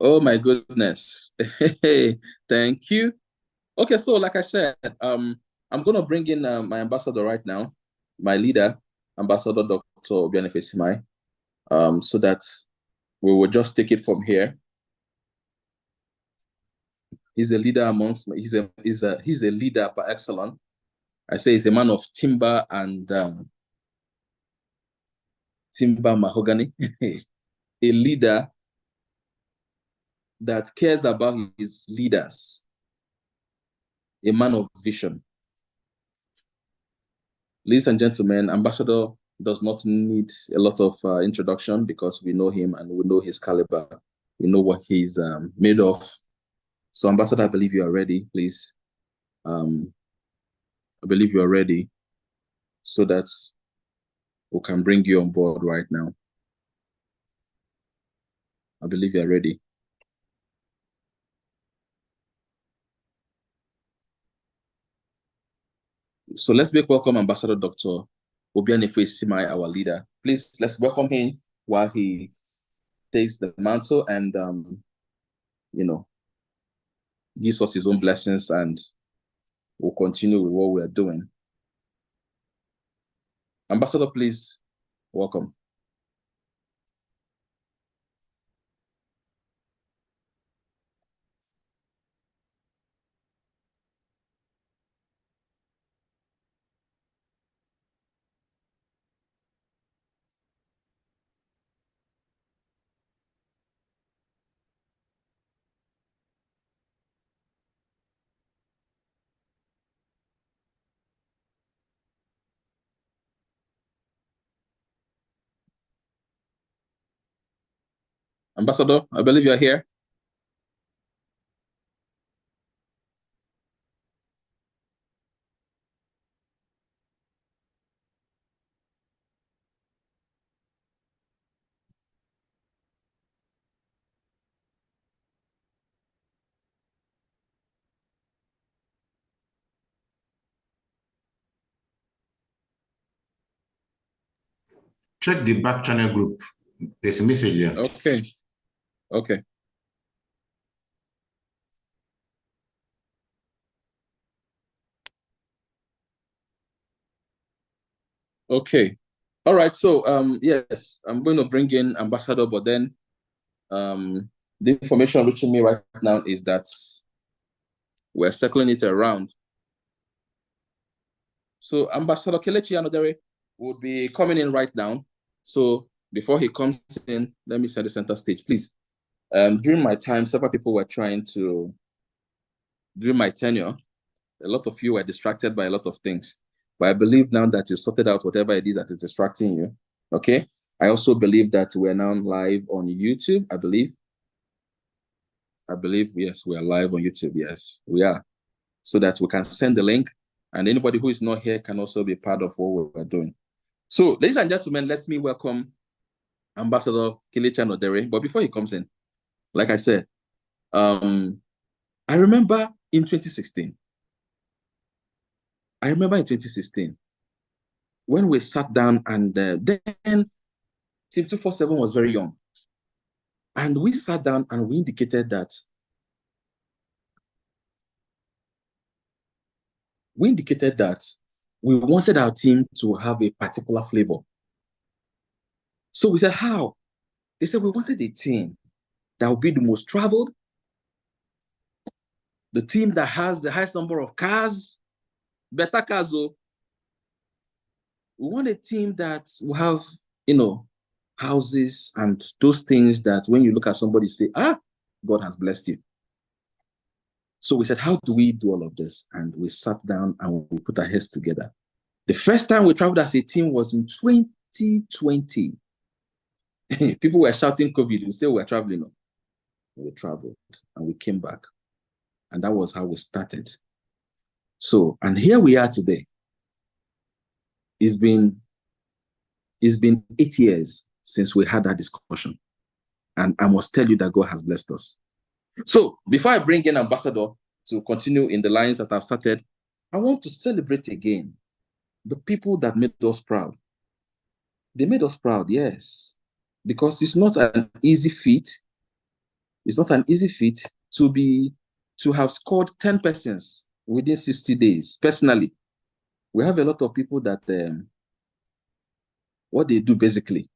Oh my goodness. Thank you. Okay, so like I said, I'm gonna bring in my ambassador right now, my leader, Ambassador Dr. Obianefe Simai, so that we will just take it from here. He's a leader amongst he's a leader par excellence. I say he's a man of timber and timber mahogany, a leader that cares about his leaders, a man of vision. Ladies and gentlemen, Ambassador does not need a lot of introduction because we know him and we know his caliber. We know what he's made of. So, Ambassador, I believe you are ready, please. Um, I believe you are ready so that we can bring you on board right now. I believe you are ready. So let's make welcome Ambassador Dr. Obianefe Simai, our leader. Please, let's welcome him while he takes the mantle and, gives us his own blessings, and we'll continue with what we are doing. Ambassador, please, welcome. Ambassador, I believe you are here. Check the back channel group. There's a message there. Okay. Okay. Okay. All right. So yes, I'm going to bring in Ambassador, but then the information reaching me right now is that we're circling it around. So Ambassador Kelechi Anodere would be coming in right now. So before he comes in, let me set the center stage, please. During my time, several people were trying to, during my tenure, a lot of you were distracted by a lot of things. But I believe now that you sorted out whatever it is that is distracting you. Okay. I also believe that we're now live on YouTube. I believe, yes, we are live on YouTube. Yes, we are. So that we can send the link, and anybody who is not here can also be part of what we're doing. So, ladies and gentlemen, let me welcome Ambassador Kelechi Anodere. But before he comes in, like I said, I remember in 2016. I remember in 2016 when we sat down, and then Team 247 was very young. And we sat down and we indicated that we wanted our team to have a particular flavor. So we said, how? They said, we wanted a team that would be the most traveled, the team that has the highest number of cars, better cars. We want a team that will have, houses and those things that when you look at somebody, you say, God has blessed you. So we said, how do we do all of this? And we sat down and we put our heads together. The first time we traveled as a team was in 2020. People were shouting COVID. We said we were traveling. We traveled and we came back. And that was how we started. So, and here we are today. It's been 8 years since we had that discussion. And I must tell you that God has blessed us. So before I bring in Ambassador to continue in the lines that I've started, I want to celebrate again the people that made us proud. They made us proud, yes, because it's not an easy feat It's not an easy feat to have scored 10 persons within 60 days. Personally, we have a lot of people that what they do basically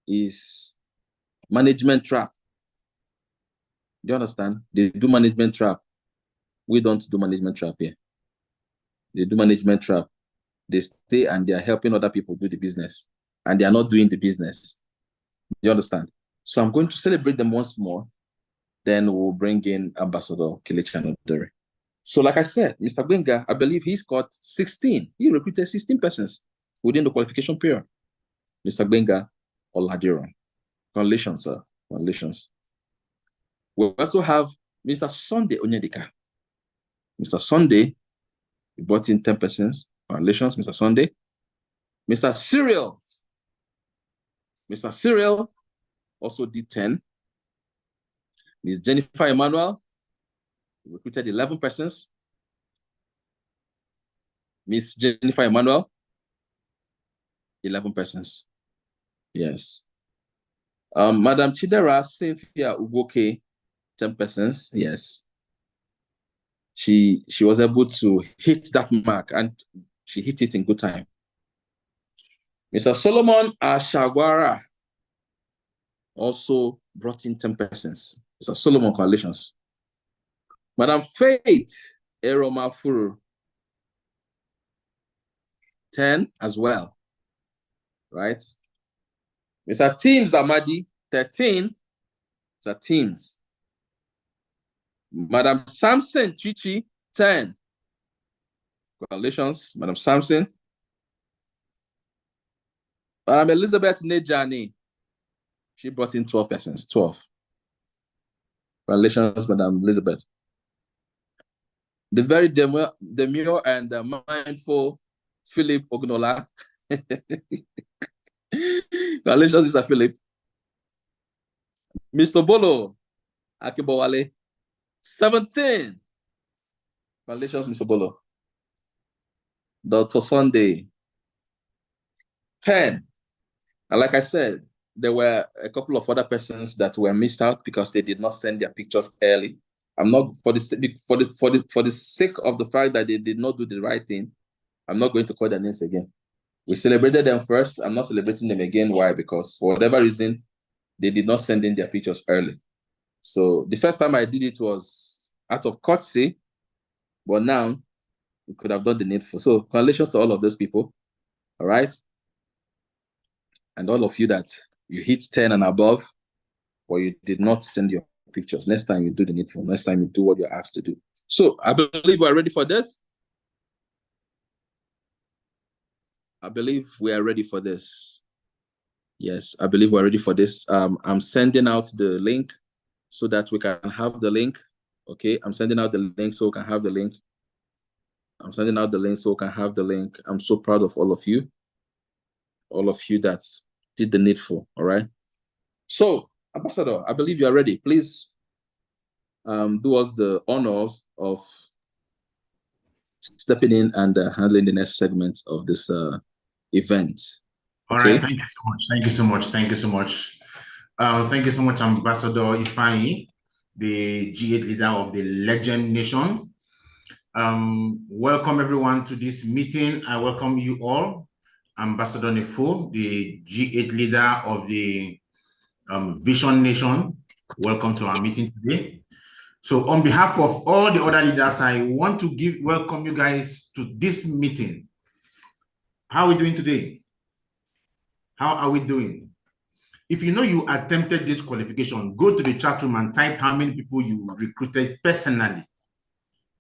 is management trap. Do you understand? They do management trap. We don't do management trap here. They do management trap. They stay and they are helping other people do the business, and they are not doing the business. Do you understand? So I'm going to celebrate them once more. Then we'll bring in Ambassador Kelechi Anodore. So like I said, Mr. Gbenga, I believe he's got 16. He recruited 16 persons within the qualification period. Mr. Gbenga Oladiran. Congratulations, sir. Congratulations. We also have Mr. Sunday Onyedika. Mr. Sunday, he brought in 10 persons. Congratulations, Mr. Sunday. Mr. Cyril. Mr. Cyril also did 10. Ms. Jennifer Emmanuel recruited 11 persons. Miss Jennifer Emmanuel, 11 persons. Yes. Madam Chidera Safia Ugoke, 10 persons. Yes. She was able to hit that mark, and she hit it in good time. Mr. Solomon Ashagwara also brought in 10 persons. Mr. Solomon, congratulations. Madam Faith Eromafuru, 10 as well, right? Mr. Teams Amadi, 13. Mr. Teams. Madam Samson Chichi, 10. Congratulations, Madam Samson. Madam Elizabeth Nejani, she brought in 12 persons, 12. Congratulations, Madam Elizabeth. The very demure and mindful Philip Ognola. Congratulations, Mr. Philip. Mr. Bolo Akibowale, 17. Congratulations, Mr. Bolo. Dr. Sunday, 10. And like I said, there were a couple of other persons that were missed out because they did not send their pictures early. I'm not, for the sake of the fact that they did not do the right thing, I'm not going to call their names again. We celebrated them first. I'm not celebrating them again. Why? Because for whatever reason, they did not send in their pictures early. So the first time I did it was out of courtesy, but now we could have done the needful. So congratulations to all of those people. All right. And all of you that you hit 10 and above, or you did not send your pictures. Next time you do the needful. Next time you do what you're asked to do. So I believe we're ready for this. I believe we are ready for this. Yes, I believe we're ready for this. I'm sending out the link so that we can have the link. Okay, I'm sending out the link so we can have the link. I'm sending out the link so we can have the link. I'm so proud of all of you that did the needful. All right. So, Ambassador, I believe you are ready. Please do us the honor of stepping in and handling the next segment of this event. All right. Thank you so much. Thank you so much. Thank you so much. Thank you so much, Ambassador Ifeanyi, the G8 leader of the Legend Nation. Welcome everyone to this meeting. I welcome you all. Ambassador Nefo, the G8 leader of the Vision Nation. Welcome to our meeting today. So on behalf of all the other leaders, I want to welcome you guys to this meeting. How are we doing today? How are we doing? If you know you attempted this qualification, go to the chat room and type how many people you recruited personally.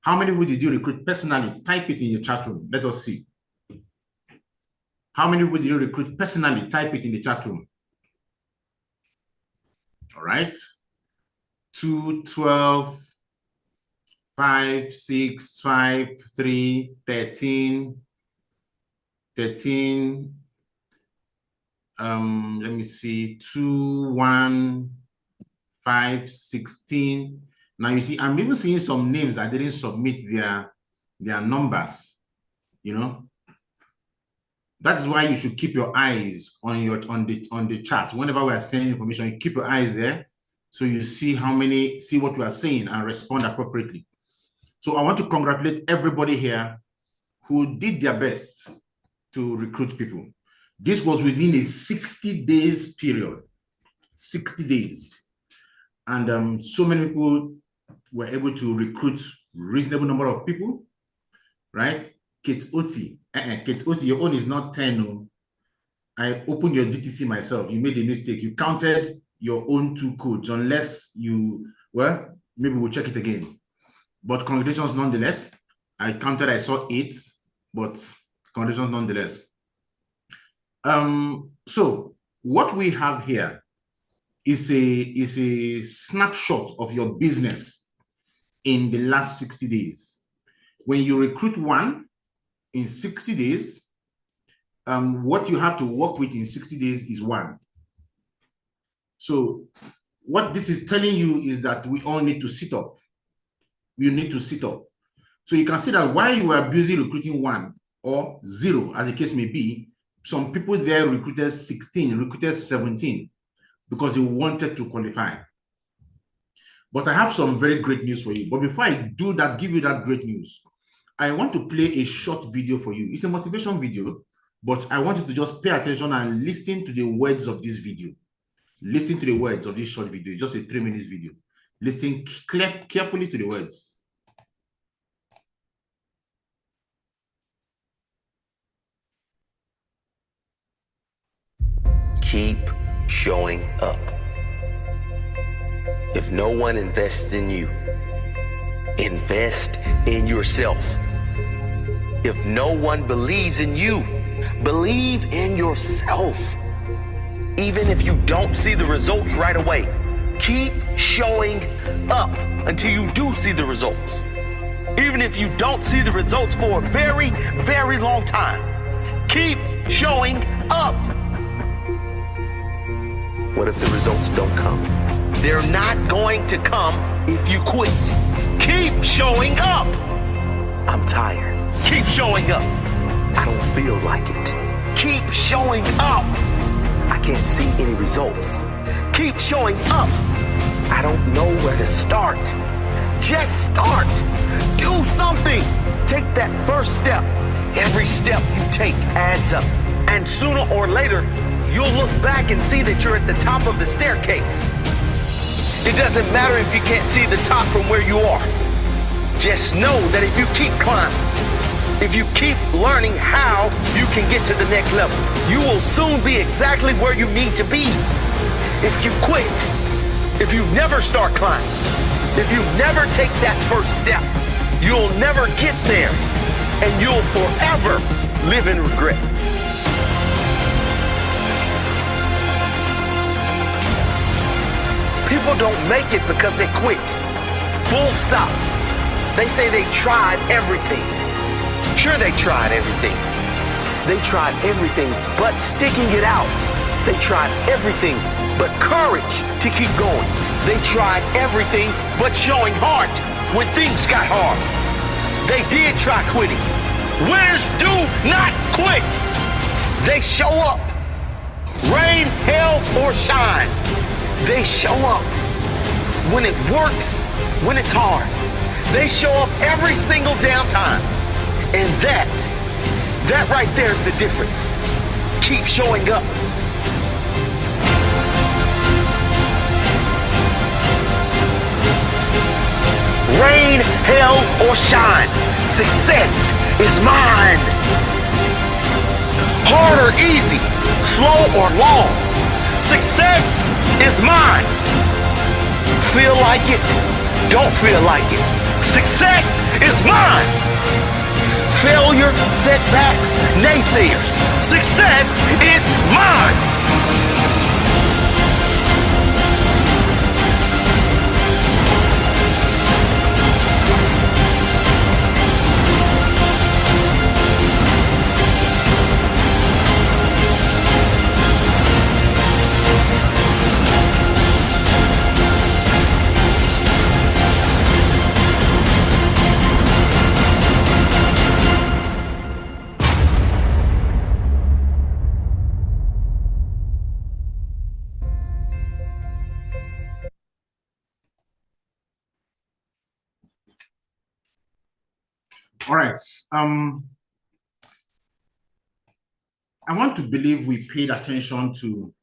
How many people did you recruit personally? Type it in your chat room. Let us see. How many people did you recruit personally? Type it in the chat room. All right. 2, 12, 5, 6, 5, 3, 13, 13. Let me see. 2, 1, 5, 16. Now you see, I'm even seeing some names that didn't submit their numbers, you know. That is why you should keep your eyes on the chat. Whenever we are sending information, you keep your eyes there so you see what we are saying and respond appropriately. So I want to congratulate everybody here who did their best to recruit people. This was within a 60 days period, 60 days. And so many people were able to recruit reasonable number of people, right? Kate Oti, your own is not 10. No. I opened your DTC myself. You made a mistake. You counted your own 2 codes, unless well, maybe we'll check it again. But congratulations nonetheless. I counted, I saw 8, but congratulations nonetheless. So what we have here is a snapshot of your business in the last 60 days. When you recruit one in 60 days, what you have to work with in 60 days is 1. So what this is telling you is that we all need to sit up. You need to sit up. So you can see that while you are busy recruiting 1 or 0, as the case may be, some people there recruited 16, recruited 17 because they wanted to qualify. But I have some very great news for you. But before I do that, give you that great news, I want to play a short video for you. It's a motivation video, but I want you to just pay attention and listen to the words of this video. Listen to the words of this short video. It's just a 3-minute video. Listen carefully to the words. Keep showing up. If no one invests in you, invest in yourself. If no one believes in you, believe in yourself. Even if you don't see the results right away, keep showing up until you do see the results. Even if you don't see the results for a very, very long time, keep showing up. What if the results don't come? They're not going to come if you quit. Keep showing up. I'm tired. Keep showing up. I don't feel like it. Keep showing up. I can't see any results. Keep showing up. I don't know where to start. Just start. Do something. Take that first step. Every step you take adds up. And sooner or later, you'll look back and see that you're at the top of the staircase. It doesn't matter if you can't see the top from where you are. Just know that if you keep climbing, if you keep learning how you can get to the next level, you will soon be exactly where you need to be. If you quit, if you never start climbing, if you never take that first step, you'll never get there, and you'll forever live in regret. People don't make it because they quit. Full stop. They say they tried everything. Sure, they tried everything. They tried everything but sticking it out. They tried everything but courage to keep going. They tried everything but showing heart when things got hard. They did try quitting. Winners do not quit. They show up. Rain, hail, or shine. They show up. When it works, when it's hard. They show up every single damn time. And that right there is the difference. Keep showing up. Rain, hail, or shine, success is mine. Hard or easy, slow or long, success is mine. Feel like it, don't feel like it. Success is mine. Failure, setbacks, naysayers, success is mine. All right. I want to believe we paid attention to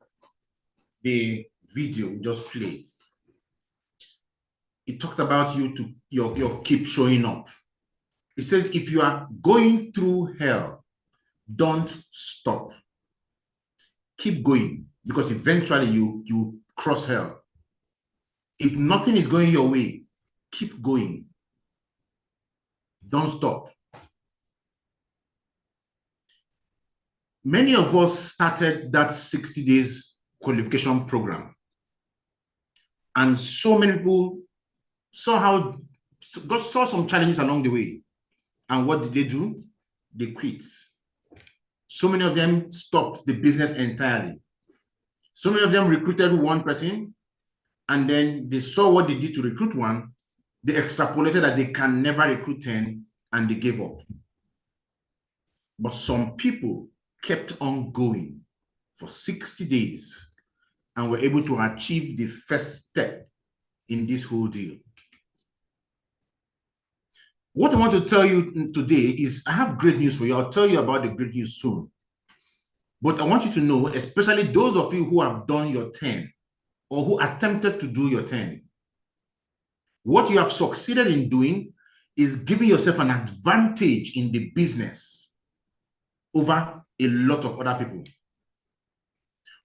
the video we just played. It talked about you to your keep showing up. It says, if you are going through hell, don't stop. Keep going, because eventually you cross hell. If nothing is going your way, keep going. Don't stop. Many of us started that 60 days qualification program. And so many people saw some challenges along the way. And what did they do? They quit. So many of them stopped the business entirely. So many of them recruited one person, and then they saw what they did to recruit one. They extrapolated that they can never recruit 10, and they gave up. But some people kept on going for 60 days and were able to achieve the first step in this whole deal. What I want to tell you today is I have great news for you. I'll tell you about the great news soon. But I want you to know, especially those of you who have done your 10 or who attempted to do your 10, what you have succeeded in doing is giving yourself an advantage in the business over a lot of other people.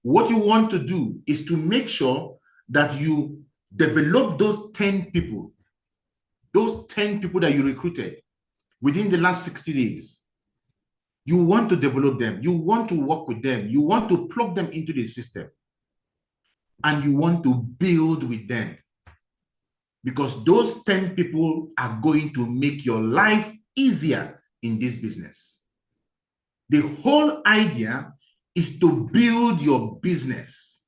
What you want to do is to make sure that you develop those 10 people, those 10 people that you recruited within the last 60 days. You want to develop them. You want to work with them. You want to plug them into the system. And you want to build with them. Because those 10 people are going to make your life easier in this business. The whole idea is to build your business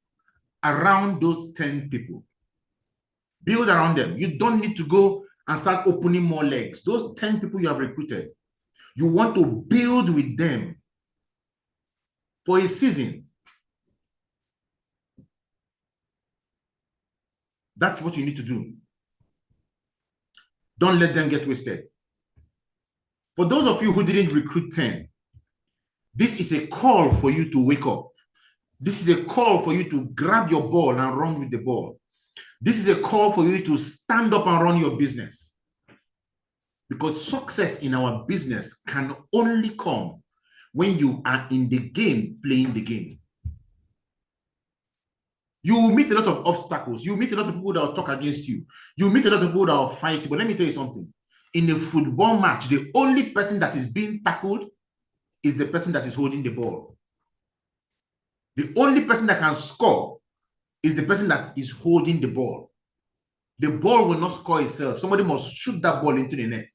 around those 10 people. Build around them. You don't need to go and start opening more legs. Those 10 people you have recruited, you want to build with them for a season. That's what you need to do. Don't let them get wasted. For those of you who didn't recruit 10, this is a call for you to wake up. This is a call for you to grab your ball and run with the ball. This is a call for you to stand up and run your business. Because success in our business can only come when you are in the game, playing the game. You will meet a lot of obstacles. You meet a lot of people that will talk against you. You meet a lot of people that will fight you. But let me tell you something. In a football match, the only person that is being tackled is the person that is holding the ball. The only person that can score is the person that is holding the ball. The ball will not score itself. Somebody must shoot that ball into the net.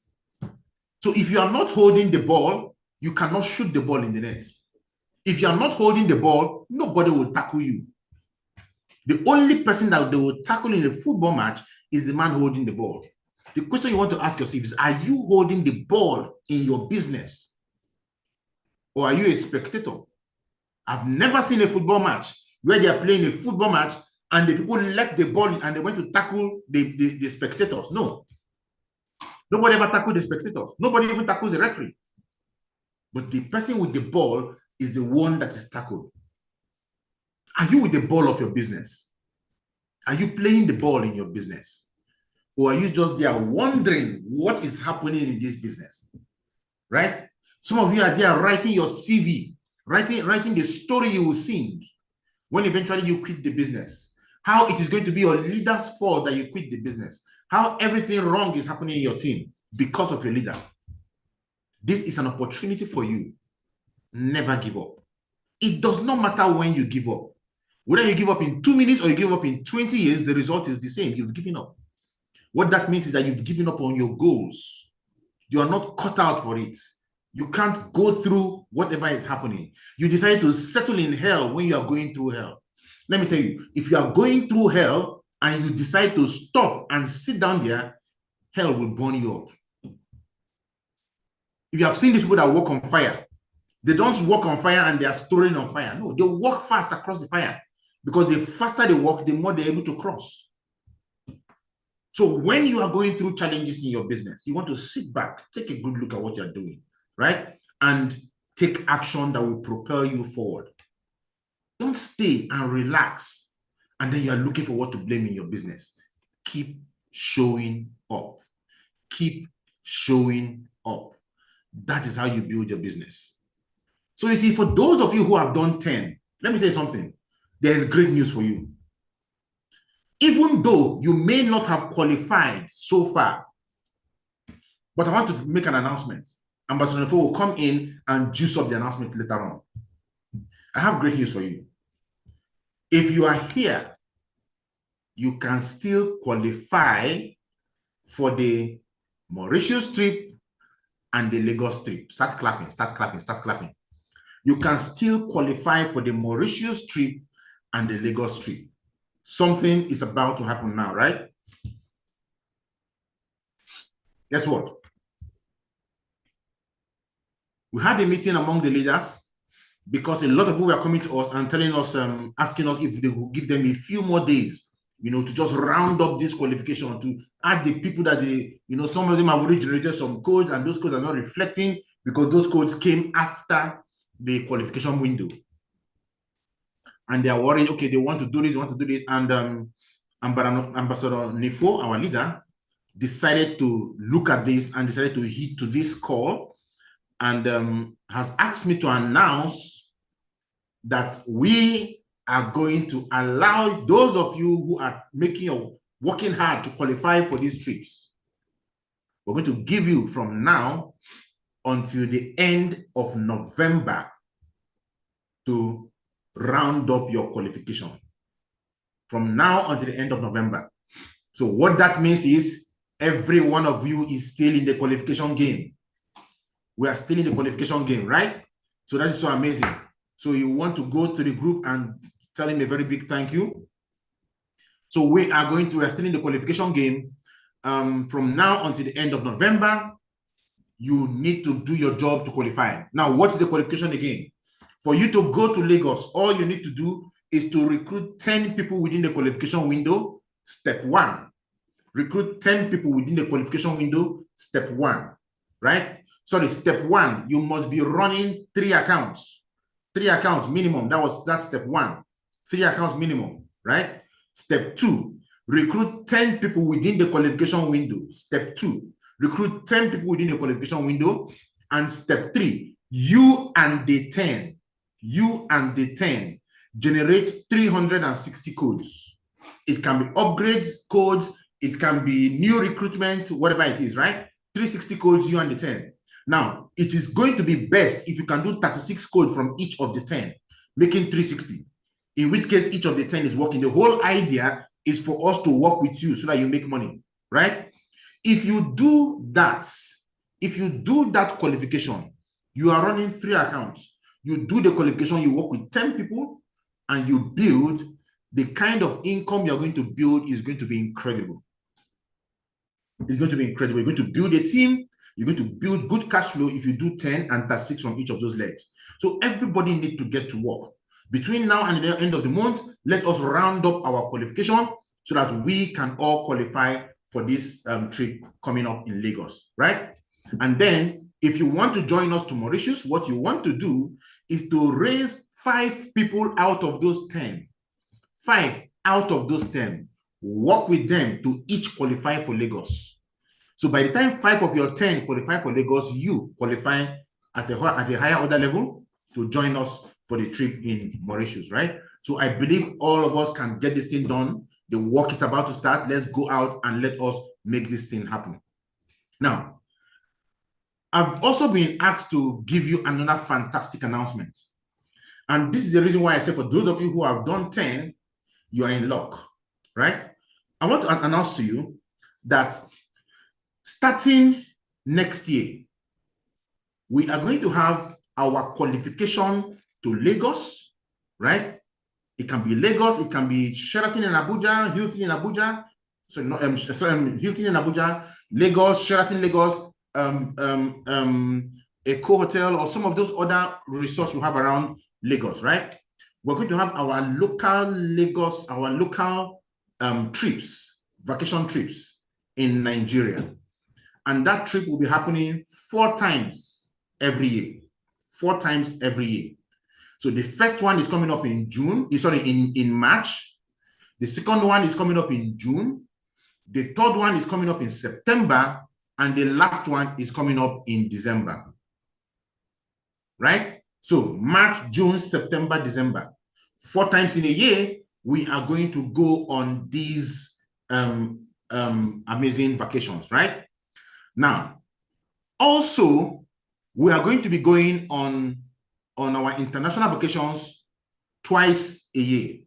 So if you are not holding the ball, you cannot shoot the ball in the net. If you are not holding the ball, nobody will tackle you. The only person that they will tackle in a football match is the man holding the ball. The question you want to ask yourself is, are you holding the ball in your business? Or are you a spectator? I've never seen a football match where they are playing a football match and the people left the ball and they went to tackle the spectators. No. Nobody ever tackled the spectators. Nobody even tackles the referee. But the person with the ball is the one that is tackled. Are you with the ball of your business? Are you playing the ball in your business? Or are you just there wondering what is happening in this business? Right? Some of you are there writing your CV, writing the story you will sing when eventually you quit the business. How it is going to be your leader's fault that you quit the business. How everything wrong is happening in your team because of your leader. This is an opportunity for you. Never give up. It does not matter when you give up. Whether you give up in 2 minutes or you give up in 20 years, the result is the same. You've given up. What that means is that you've given up on your goals. You are not cut out for it. You can't go through whatever is happening. You decide to settle in hell when you are going through hell. Let me tell you, if you are going through hell and you decide to stop and sit down there, hell will burn you up. If you have seen these people that walk on fire, they don't walk on fire and they are storing on fire. No, they walk fast across the fire because the faster they walk, the more they're able to cross. So when you are going through challenges in your business, you want to sit back, take a good look at what you're doing, right? And take action that will propel you forward. Don't stay and relax, and then you are looking for what to blame in your business. Keep showing up. Keep showing up. That is how you build your business. So you see, for those of you who have done 10, let me tell you something. There is great news for you. Even though you may not have qualified so far, but I want to make an announcement. Ambassador Nefo will come in and juice up the announcement later on. I have great news for you. If you are here, you can still qualify for the Mauritius trip and the Lagos trip. Start clapping, start clapping, start clapping. You can still qualify for the Mauritius trip and the Lagos trip. Something is about to happen now, right? Guess what? We had a meeting among the leaders because a lot of people were coming to us and telling us, asking us if they would give them a few more days, you know, to just round up this qualification, to add the people that they, you know, some of them have already generated some codes and those codes are not reflecting because those codes came after the qualification window. And they are worried, okay, they want to do this, they want to do this. And Ambassador Nefo, our leader, decided to look at this and decided to heed to this call and has asked me to announce that we are going to allow those of you who are working hard to qualify for these trips. We're going to give you from now until the end of November to round up your qualification. From now until the end of November. So what that means is every one of you is still in the qualification game. We are still in the qualification game, right? So that is so amazing. So you want to go to the group and tell him a very big thank you. So we are still in the qualification game. From now until the end of November, you need to do your job to qualify. Now, what is the qualification again? For you to go to Lagos, all you need to do is to recruit 10 people within the qualification window, step 1. Recruit 10 people within the qualification window, step 1, right? Sorry, step 1, you must be running 3 accounts. 3 accounts minimum, that's step 1. 3 accounts minimum, right? Step 2, recruit 10 people within the qualification window. Step 2, recruit 10 people within the qualification window. And step 3, you and the 10 generate 360 codes. It can be upgrades, codes, it can be new recruitments, whatever it is, right? 360 codes, you and the 10. Now, it is going to be best if you can do 36 codes from each of the 10, making 360. In which case, each of the 10 is working. The whole idea is for us to work with you so that you make money, right? If you do that qualification, you are running 3 accounts. You do the qualification, you work with 10 people, and you build, the kind of income you're going to build is going to be incredible. It's going to be incredible. You're going to build a team. You're going to build good cash flow if you do 10 and 36 from each of those legs. So everybody needs to get to work. Between now and the end of the month, let us round up our qualification so that we can all qualify for this trip coming up in Lagos, right? And then if you want to join us to Mauritius, what you want to do is to raise 5 people out of those 10. 5 out of those 10. Work with them to each qualify for Lagos. So by the time 5 of your 10 qualify for Lagos, you qualify at a higher order level to join us for the trip in Mauritius, right? So I believe all of us can get this thing done. The work is about to start. Let's go out and let us make this thing happen. Now, I've also been asked to give you another fantastic announcement. And this is the reason why I say for those of you who have done 10, you are in luck, right? I want to announce to you that starting next year, we are going to have our qualification to Lagos, right? It can be Lagos, it can be Sheraton in Abuja, Hilton in Abuja, Hilton in Abuja, Lagos, Sheraton Lagos, Eco Hotel, or some of those other resorts you have around Lagos, right? We're going to have our local Lagos, our local trips, vacation trips, in Nigeria. And that trip will be happening 4 times every year. 4 times every year. So the first one is coming up in in March. The second one is coming up in June. The third one is coming up in September. And the last one is coming up in December. Right? So March, June, September, December. 4 times in a year, we are going to go on these amazing vacations, right? Now, also, we are going to be going on our international vacations twice a year,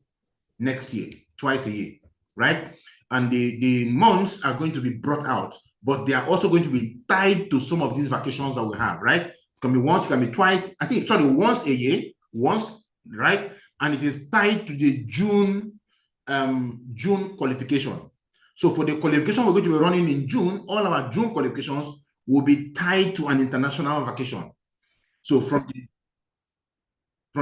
next year, twice a year, right? And the months are going to be brought out, but they are also going to be tied to some of these vacations that we have, right? It can be once, it can be twice, I think, sorry, once a year, right? And it is tied to the June qualification. So for the qualification we're going to be running in June, all our June qualifications will be tied to an international vacation. So from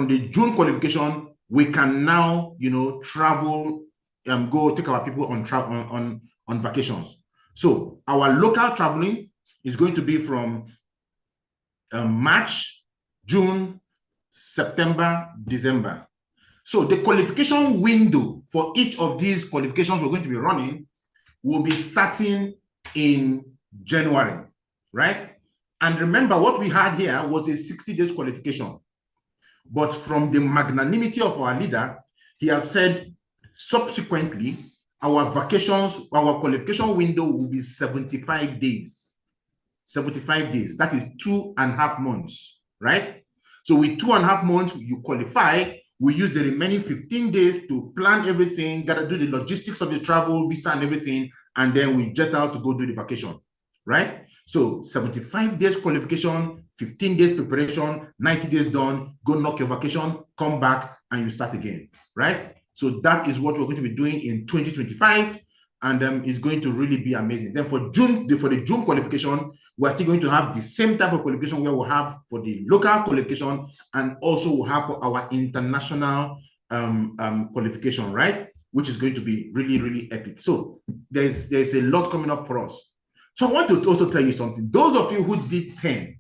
the June qualification, we can now, travel and go take our people on vacations. So our local traveling is going to be from March, June, September, December. So the qualification window for each of these qualifications we're going to be running will be starting in January, right? And remember, what we had here was a 60 days qualification. But from the magnanimity of our leader, he has said subsequently, our qualification window will be 75 days. 75 days. That is 2.5 months, right? So with 2.5 months, you qualify. We use the remaining 15 days to plan everything, gotta do the logistics of the travel, visa and everything, and then we jet out to go do the vacation, right? So 75 days qualification, 15 days preparation, 90 days done, go knock your vacation, come back, and you start again, right? So that is what we're going to be doing in 2025, and it's going to really be amazing. Then for the June qualification, we're still going to have the same type of qualification where we'll have for the local qualification, and also we'll have for our international qualification, right? Which is going to be really, really epic. So there's a lot coming up for us. So I want to also tell you something. Those of you who did 10,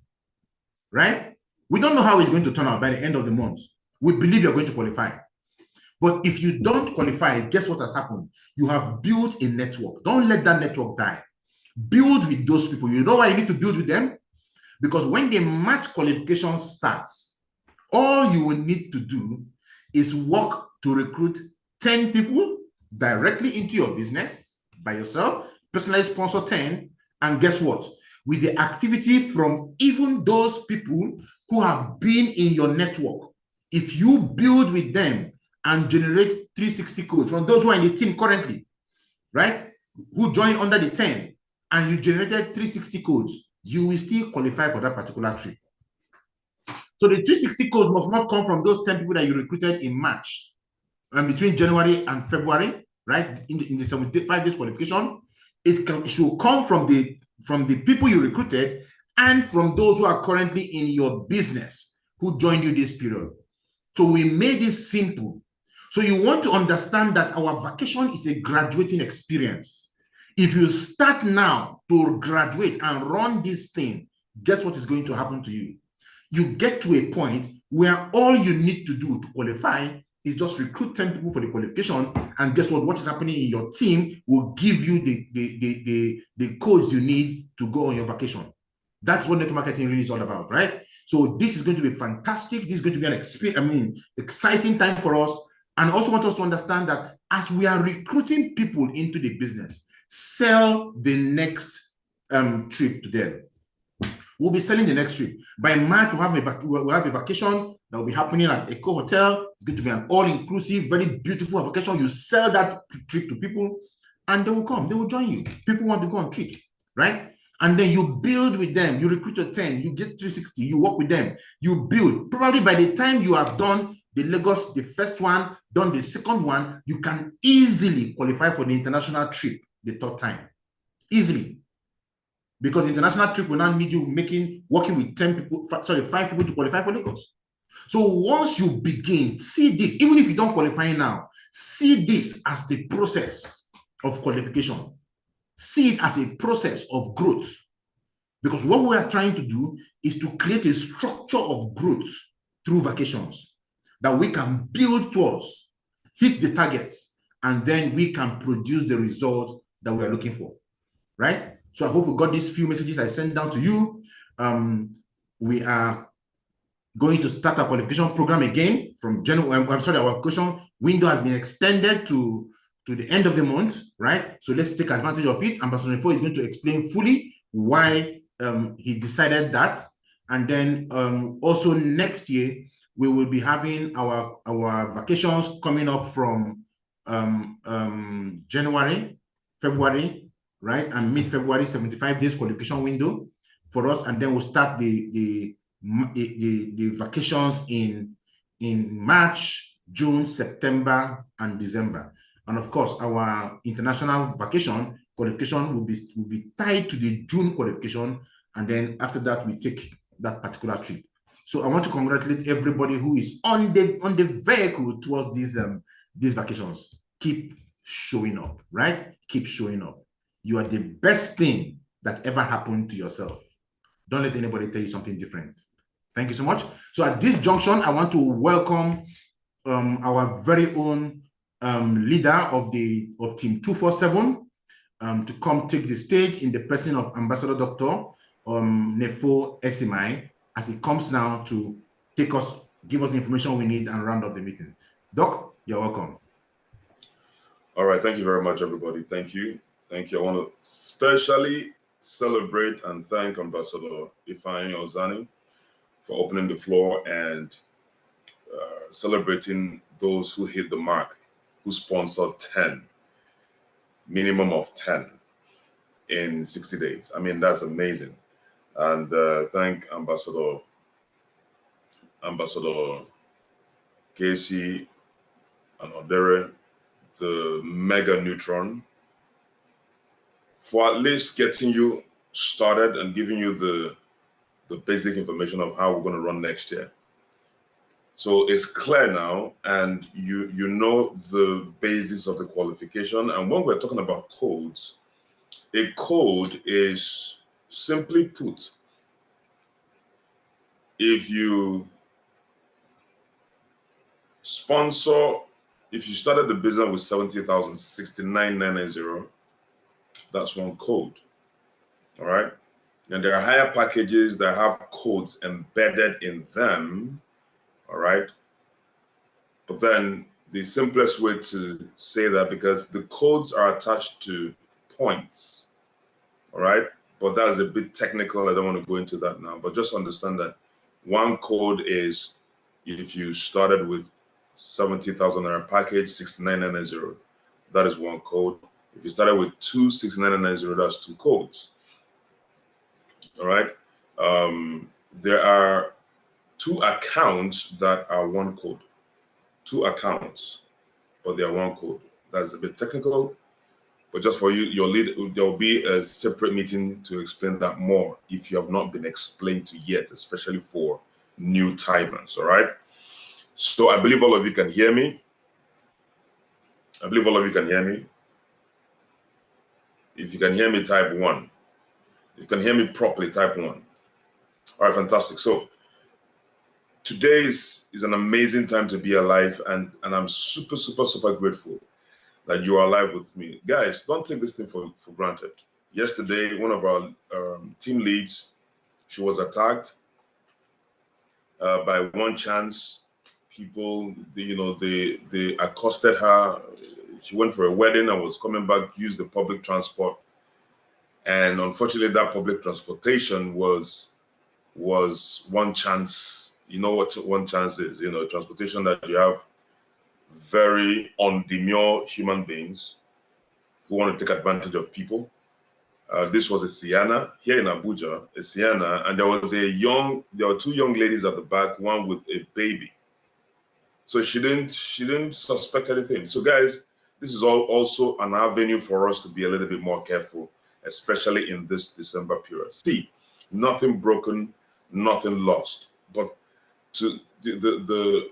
right? We don't know how it's going to turn out by the end of the month. We believe you're going to qualify. But if you don't qualify, guess what has happened? You have built a network. Don't let that network die. Build with those people. You know why you need to build with them? Because when the match qualification starts, all you will need to do is work to recruit 10 people directly into your business by yourself, personally sponsor 10, and guess what? With the activity from even those people who have been in your network, if you build with them and generate 360 codes from those who are in the team currently, right? Who joined under the 10, and you generated 360 codes, you will still qualify for that particular trip. So the 360 codes must not come from those 10 people that you recruited in March and between January and February, right? In the 75 days qualification. It should come from the people you recruited and from those who are currently in your business who joined you this period. So we made it simple. So you want to understand that our vacation is a graduating experience. If you start now to graduate and run this thing, guess what is going to happen to you? You get to a point where all you need to do to qualify is just recruit 10 people for the qualification, and guess what? What is happening in your team will give you the codes you need to go on your vacation. That's what network marketing really is all about, right? So this is going to be fantastic. This is going to be an exciting time for us. And I also want us to understand that as we are recruiting people into the business, sell the next trip to them. We'll be selling the next trip. By March, we'll have a vacation that will be happening at Eco Hotel. It's going to be an all-inclusive, very beautiful vacation. You sell that trip to people, and they will come. They will join you. People want to go on trips, right? And then you build with them. You recruit a 10. You get 360. You work with them. You build. Probably by the time you have done the Lagos, the first one, done the second one, you can easily qualify for the international trip the third time. Easily. Because the international trip will now need you working with 5 people to qualify for Lagos. So once you begin, see this, even if you don't qualify now, see this as the process of qualification. see it as a process of growth. Because what we are trying to do is to create a structure of growth through vacations that we can build towards, hit the targets, and then we can produce the result that we are looking for, right? So I hope you got these few messages I sent down to you. We are going to start our qualification program again from January. I'm sorry, our qualification window has been extended to the end of the month, right? So let's take advantage of it. Ambassador Nefo is going to explain fully why he decided that. And then also next year, we will be having our vacations coming up from January, February, right? And mid-February, 75 days qualification window for us. And then we'll start the vacations in March, June, September, and December. And of course, our international vacation qualification will be tied to the June qualification. And then after that, we take that particular trip. So I want to congratulate everybody who is on the vehicle towards these vacations. Keep showing up, right? Keep showing up. You are the best thing that ever happened to yourself. Don't let anybody tell you something different. Thank you so much. So at this junction, I want to welcome our very own leader of Team 247 to come take the stage in the person of Ambassador Dr. Nefo Esimai, as he comes now to give us the information we need and round up the meeting. Doc, you're welcome. All right, thank you very much, everybody. Thank you. Thank you. I want to especially celebrate and thank Ambassador Ifeanyi Ozani for opening the floor and celebrating those who hit the mark, who sponsored 10, minimum of 10 in 60 days. I mean, that's amazing. And thank Ambassador Casey and Odere, the Mega Neutron, for at least getting you started and giving you the basic information of how we're going to run next year. So it's clear now, and you know the basis of the qualification. And when we're talking about codes, a code is, simply put, if you started the business with 70,000, 69,990, that's one code. All right. And there are higher packages that have codes embedded in them. All right. But then the simplest way to say that, because the codes are attached to points. All right. But that's a bit technical. I don't want to go into that now. But just understand that one code is if you started with 70,000 naira package, 69,990, that is one code. If you started with 69,990, that's two codes. All right. There are two accounts that are one code. Two accounts, but they are one code. That's a bit technical, but just for you, there'll be a separate meeting to explain that more if you have not been explained to yet, especially for new timers. All right. So I believe all of you can hear me. If you can hear me, type 1. You can hear me properly, type 1. All right, fantastic. So today is an amazing time to be alive, and I'm super, super, super grateful that you are alive with me. Guys, don't take this thing for granted. Yesterday, one of our team leads, she was attacked by one chance. People, they accosted her. She went for a wedding and was coming back, used the public transport. And unfortunately, that public transportation was one chance. You know what one chance is? Transportation that you have very undemure human beings who want to take advantage of people. This was a Sienna here in Abuja, a Sienna, and there were two young ladies at the back, one with a baby. So she didn't suspect anything. So guys, this is also an avenue for us to be a little bit more careful, especially in this December period. See, nothing broken, nothing lost, but the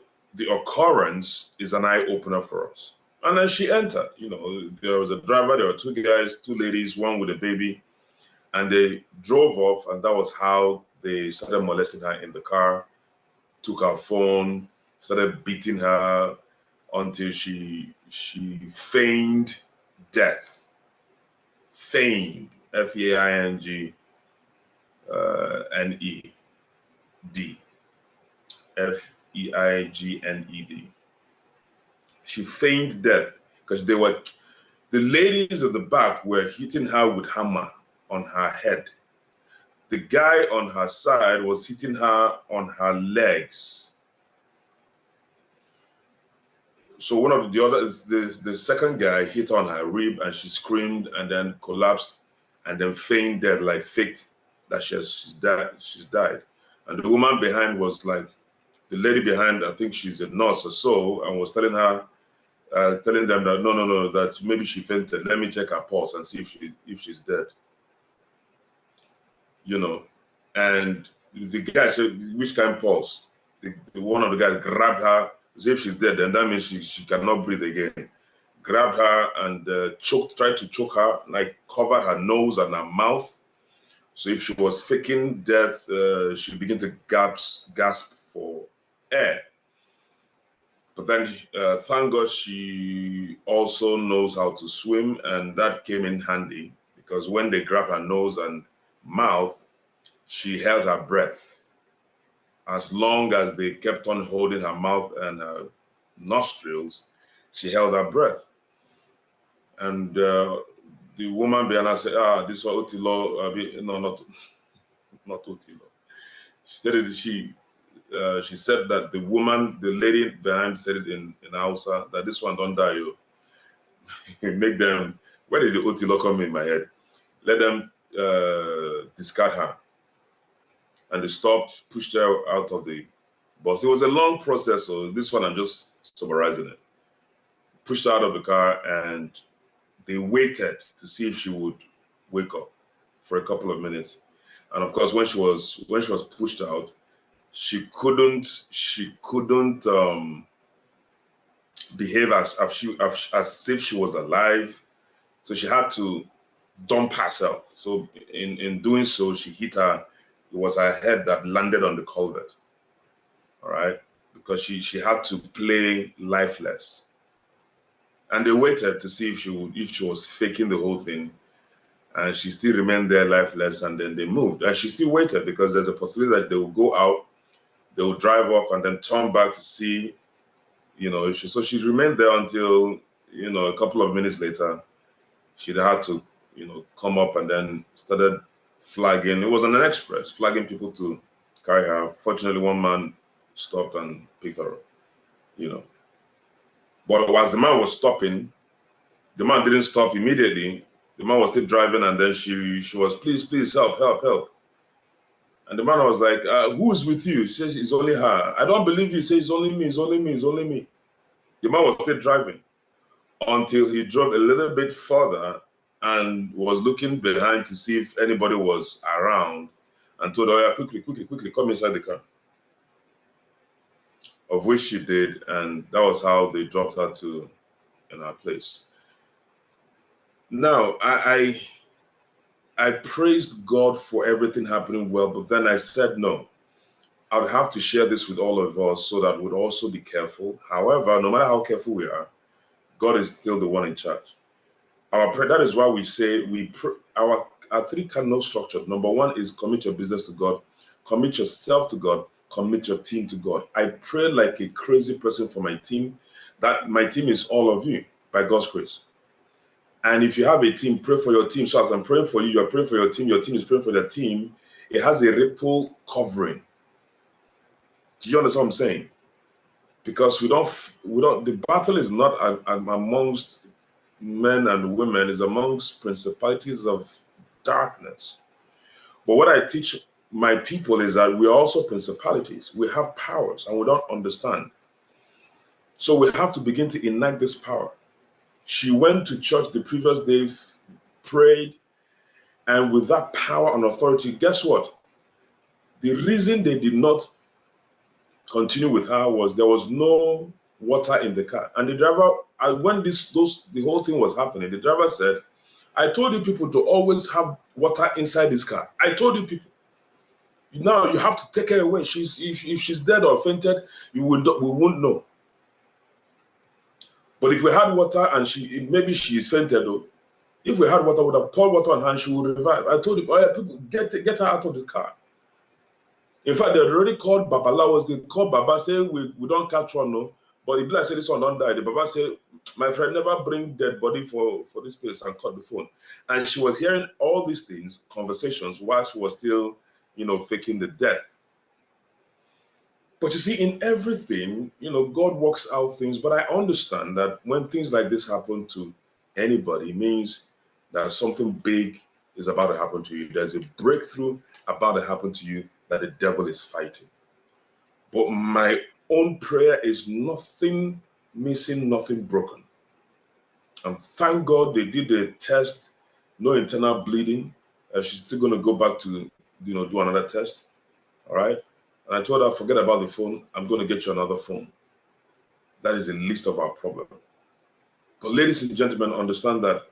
occurrence is an eye opener for us. And then she entered. You know, there was a driver, there were two guys, two ladies, one with a baby, and they drove off, and that was how they started molesting her in the car, took her phone, started beating her until she feigned death. Feigned, F-E-I-N-G N-E-D. F-E-I-G-N-E-D. She feigned death because the ladies at the back were hitting her with hammer on her head. The guy on her side was hitting her on her legs. So one of the other is the second guy hit on her rib, and she screamed and then collapsed and then feigned death, like faked that she's died. And the woman behind was like, the lady behind, I think she's a nurse or so, and was telling her, telling them that no, that maybe she fainted. Let me check her pulse and see if she's dead. You know, and the guy said, which kind of pulse? The one of the guys grabbed her as if she's dead, and that means she cannot breathe again. Grabbed her and tried to choke her, like covered her nose and her mouth. So if she was faking death, she began to gasp for air. But then, thank God, she also knows how to swim, and that came in handy because when they grabbed her nose and mouth, she held her breath. As long as they kept on holding her mouth and her nostrils, she held her breath. And the woman behind her said, this was Otilo. No, not Otilo. She said it, she said that the lady behind said it in Hausa, that this one don't die, you. Make them, where did the Otilo come in my head? Let them discard her. And they stopped, pushed her out of the bus. It was a long process, so this one I'm just summarizing it. Pushed her out of the car, and they waited to see if she would wake up for a couple of minutes. And of course, when she was pushed out, she couldn't behave as if she was alive. So she had to dump herself. So in doing so, she hit her. It was her head that landed on the culvert. All right, because she had to play lifeless. And they waited to see if she was faking the whole thing, and she still remained there lifeless. And then they moved, and she still waited because there's a possibility that they will go out, they will drive off, and then turn back to see, you know, if so she remained there until, you know, a couple of minutes later, she'd had to, you know, come up and then started flagging. It was on an express, flagging people to carry her. Fortunately, one man stopped and picked her up, you know. But as the man was stopping, the man didn't stop immediately. The man was still driving, and then she was, please, help. And the man was like, who is with you? She says, it's only her. I don't believe you. He says, it's only me. The man was still driving until he drove a little bit further and was looking behind to see if anybody was around, and told her, quickly, come inside the car. Of which she did, and that was how they dropped her in her place. Now, I praised God for everything happening well, but then I said, no, I would have to share this with all of us so that we'd also be careful. However, no matter how careful we are, God is still the one in charge. That is why we say our three cardinal structures. Number one is commit your business to God, commit yourself to God, commit your team to God. I pray like a crazy person for my team, that my team is all of you by God's grace. And if you have a team, pray for your team. So as I'm praying for you, you're praying for your team is praying for the team. It has a ripple covering. Do you understand what I'm saying? Because we don't, the battle is not amongst men and women, it's amongst principalities of darkness. But what I teach my people is that we are also principalities. We have powers and we don't understand. So we have to begin to enact this power. She went to church the previous day, prayed, and with that power and authority, guess what? The reason they did not continue with her was there was no water in the car. And the driver when the whole thing was happening, the driver said, I told you people to always have water inside this car. I told you people. Now you have to take her away. If she's dead or fainted, we won't know. But if we had water and maybe she is fainted though, if we had water, we would have poured water on her and she would revive. I told you, oh yeah, people, get her out of the car. In fact, they had already called Babalawas. They called Baba, saying we don't catch one, no. But if I say this one don't die, the Baba said, my friend, never bring dead body for this place, and cut the phone. And she was hearing all these things, conversations, while she was still, faking the death. But you see, in everything, God works out things. But I understand that when things like this happen to anybody, it means that something big is about to happen to you. There's a breakthrough about to happen to you that the devil is fighting. But my own prayer is nothing missing, nothing broken. And thank God they did the test, no internal bleeding. She's still going to go back to, do another test. All right. And I told her, forget about the phone. I'm going to get you another phone. That is the least of our problem. But ladies and gentlemen, understand that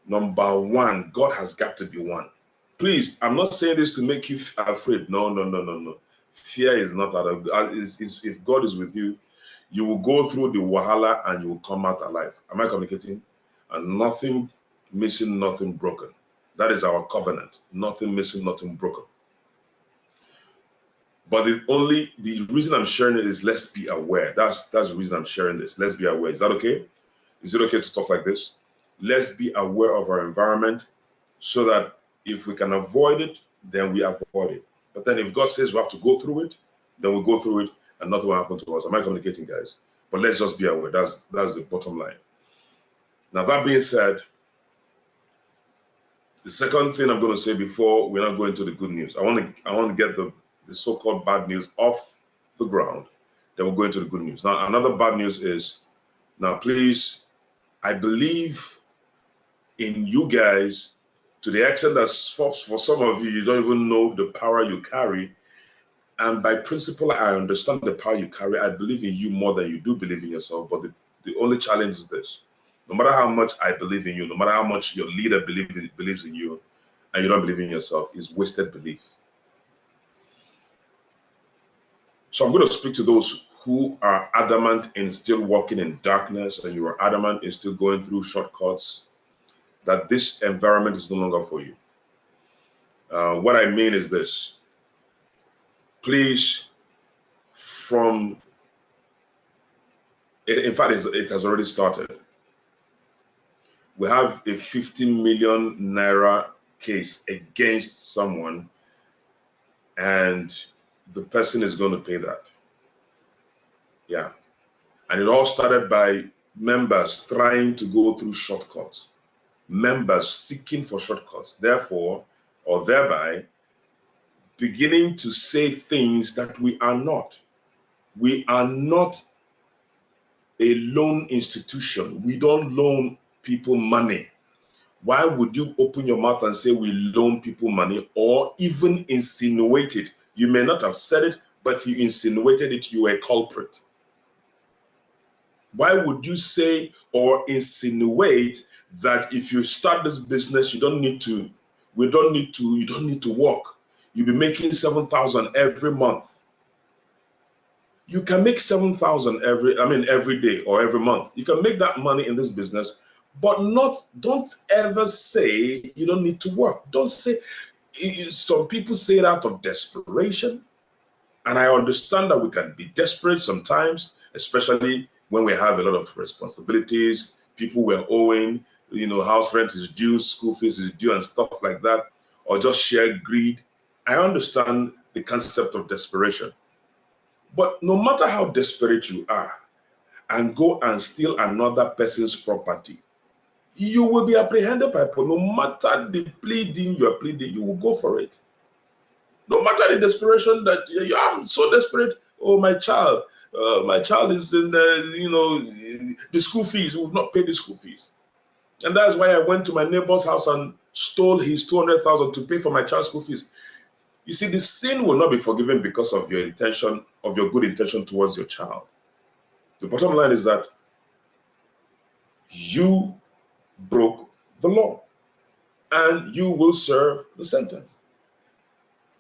number one, God has got to be one. Please, I'm not saying this to make you afraid. No. Fear is not out of God. If God is with you, you will go through the wahala and you will come out alive. Am I communicating? And nothing missing, nothing broken. That is our covenant. Nothing missing, nothing broken. But the reason I'm sharing it is let's be aware. That's the reason I'm sharing this. Let's be aware. Is that okay? Is it okay to talk like this? Let's be aware of our environment so that if we can avoid it, then we avoid it. But then if God says we have to go through it, then we'll go through it and nothing will happen to us. Am I communicating, guys? But let's just be aware. That's the bottom line. Now, that being said, the second thing I'm going to say before we're not going to the good news, I want to get the so-called bad news off the ground. Then we'll go into the good news. Now, another bad news is, now please, I believe in you guys to the extent that for some of you, you don't even know the power you carry. And by principle, I understand the power you carry. I believe in you more than you do believe in yourself. But the only challenge is this. No matter how much I believe in you, no matter how much your leader believes in you, and you don't believe in yourself, is wasted belief. So I'm going to speak to those who are adamant in still walking in darkness, and you are adamant in still going through shortcuts, that this environment is no longer for you. What I mean is this. Please, in fact, it has already started. We have a 15 million naira case against someone, and the person is going to pay that. Yeah. And it all started by members trying to go through shortcuts, members seeking for shortcuts, therefore, or thereby, beginning to say things that we are not. We are not a loan institution. We don't loan people money. Why would you open your mouth and say we loan people money, or even insinuate it? You may not have said it, but you insinuated it, you were a culprit. Why would you say or insinuate that if you start this business, you don't need to work? You'll be making 7,000 every month. You can make 7,000 every day or every month. You can make that money in this business, but don't ever say you don't need to work. Don't say, some people say it out of desperation. And I understand that we can be desperate sometimes, especially when we have a lot of responsibilities, people we're owing, house rent is due, school fees is due, and stuff like that, or just sheer greed. I understand the concept of desperation. But no matter how desperate you are and go and steal another person's property, you will be apprehended by police. No matter the pleading you're pleading, you will go for it. No matter the desperation that I'm so desperate. Oh, my child is in the school fees. We will not pay the school fees. And that's why I went to my neighbor's house and stole his 200,000 to pay for my child's school fees. You see, the sin will not be forgiven because of your intention, of your good intention towards your child. The bottom line is that you broke the law and you will serve the sentence.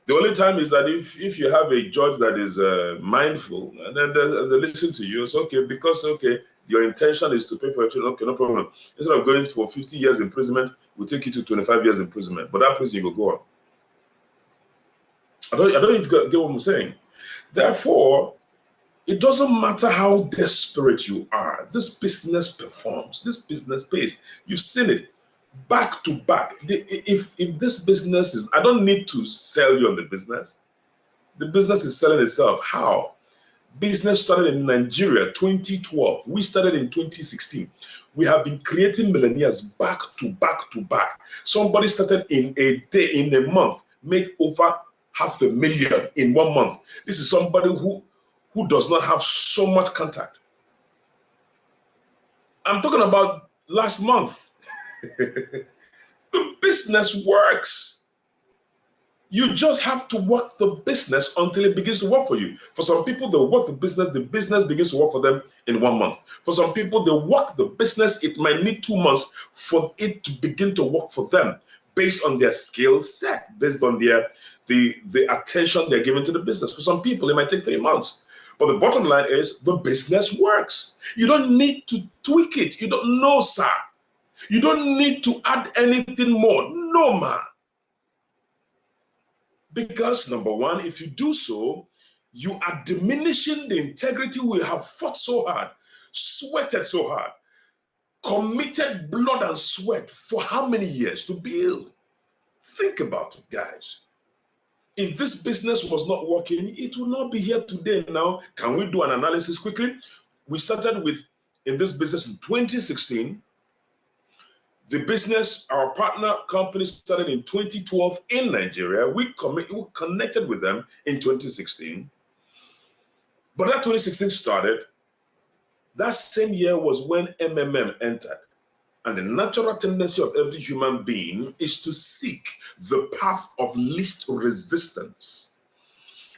The only time is that if you have a judge that is mindful, and then they listen to you, it's okay, because, okay, your intention is to pay for your children, okay, no problem. Instead of going for 50 years imprisonment, we'll take you to 25 years imprisonment. But that prison, you will go on. I don't know if you get what I'm saying. Therefore, it doesn't matter how desperate you are. This business performs. This business pays. You've seen it back to back. If this business is, I don't need to sell you on the business. The business is selling itself. How? Business started in Nigeria 2012. We started in 2016. We have been creating millionaires back to back to back. Somebody started in a day, in a month, made over $500,000 in 1 month. This is somebody who does not have so much contact. I'm talking about last month. The business works. You just have to work the business until it begins to work for you. For some people, they work the business begins to work for them in 1 month. For some people, they work the business, it might need 2 months for it to begin to work for them based on their skill set, based on the attention they're giving to the business. For some people, it might take 3 months. But the bottom line is the business works. You don't need to tweak it. You don't know, sir. You don't need to add anything more. No, man. Because number one, if you do so, you are diminishing the integrity we have fought so hard, sweated so hard, committed blood and sweat for how many years to build? Think about it, guys. If this business was not working, it would not be here today now. Can we do an analysis quickly? We started in this business in 2016. The business, our partner company, started in 2012 in Nigeria. We connected with them in 2016. But that 2016 started. That same year was when MMM entered. And the natural tendency of every human being is to seek the path of least resistance.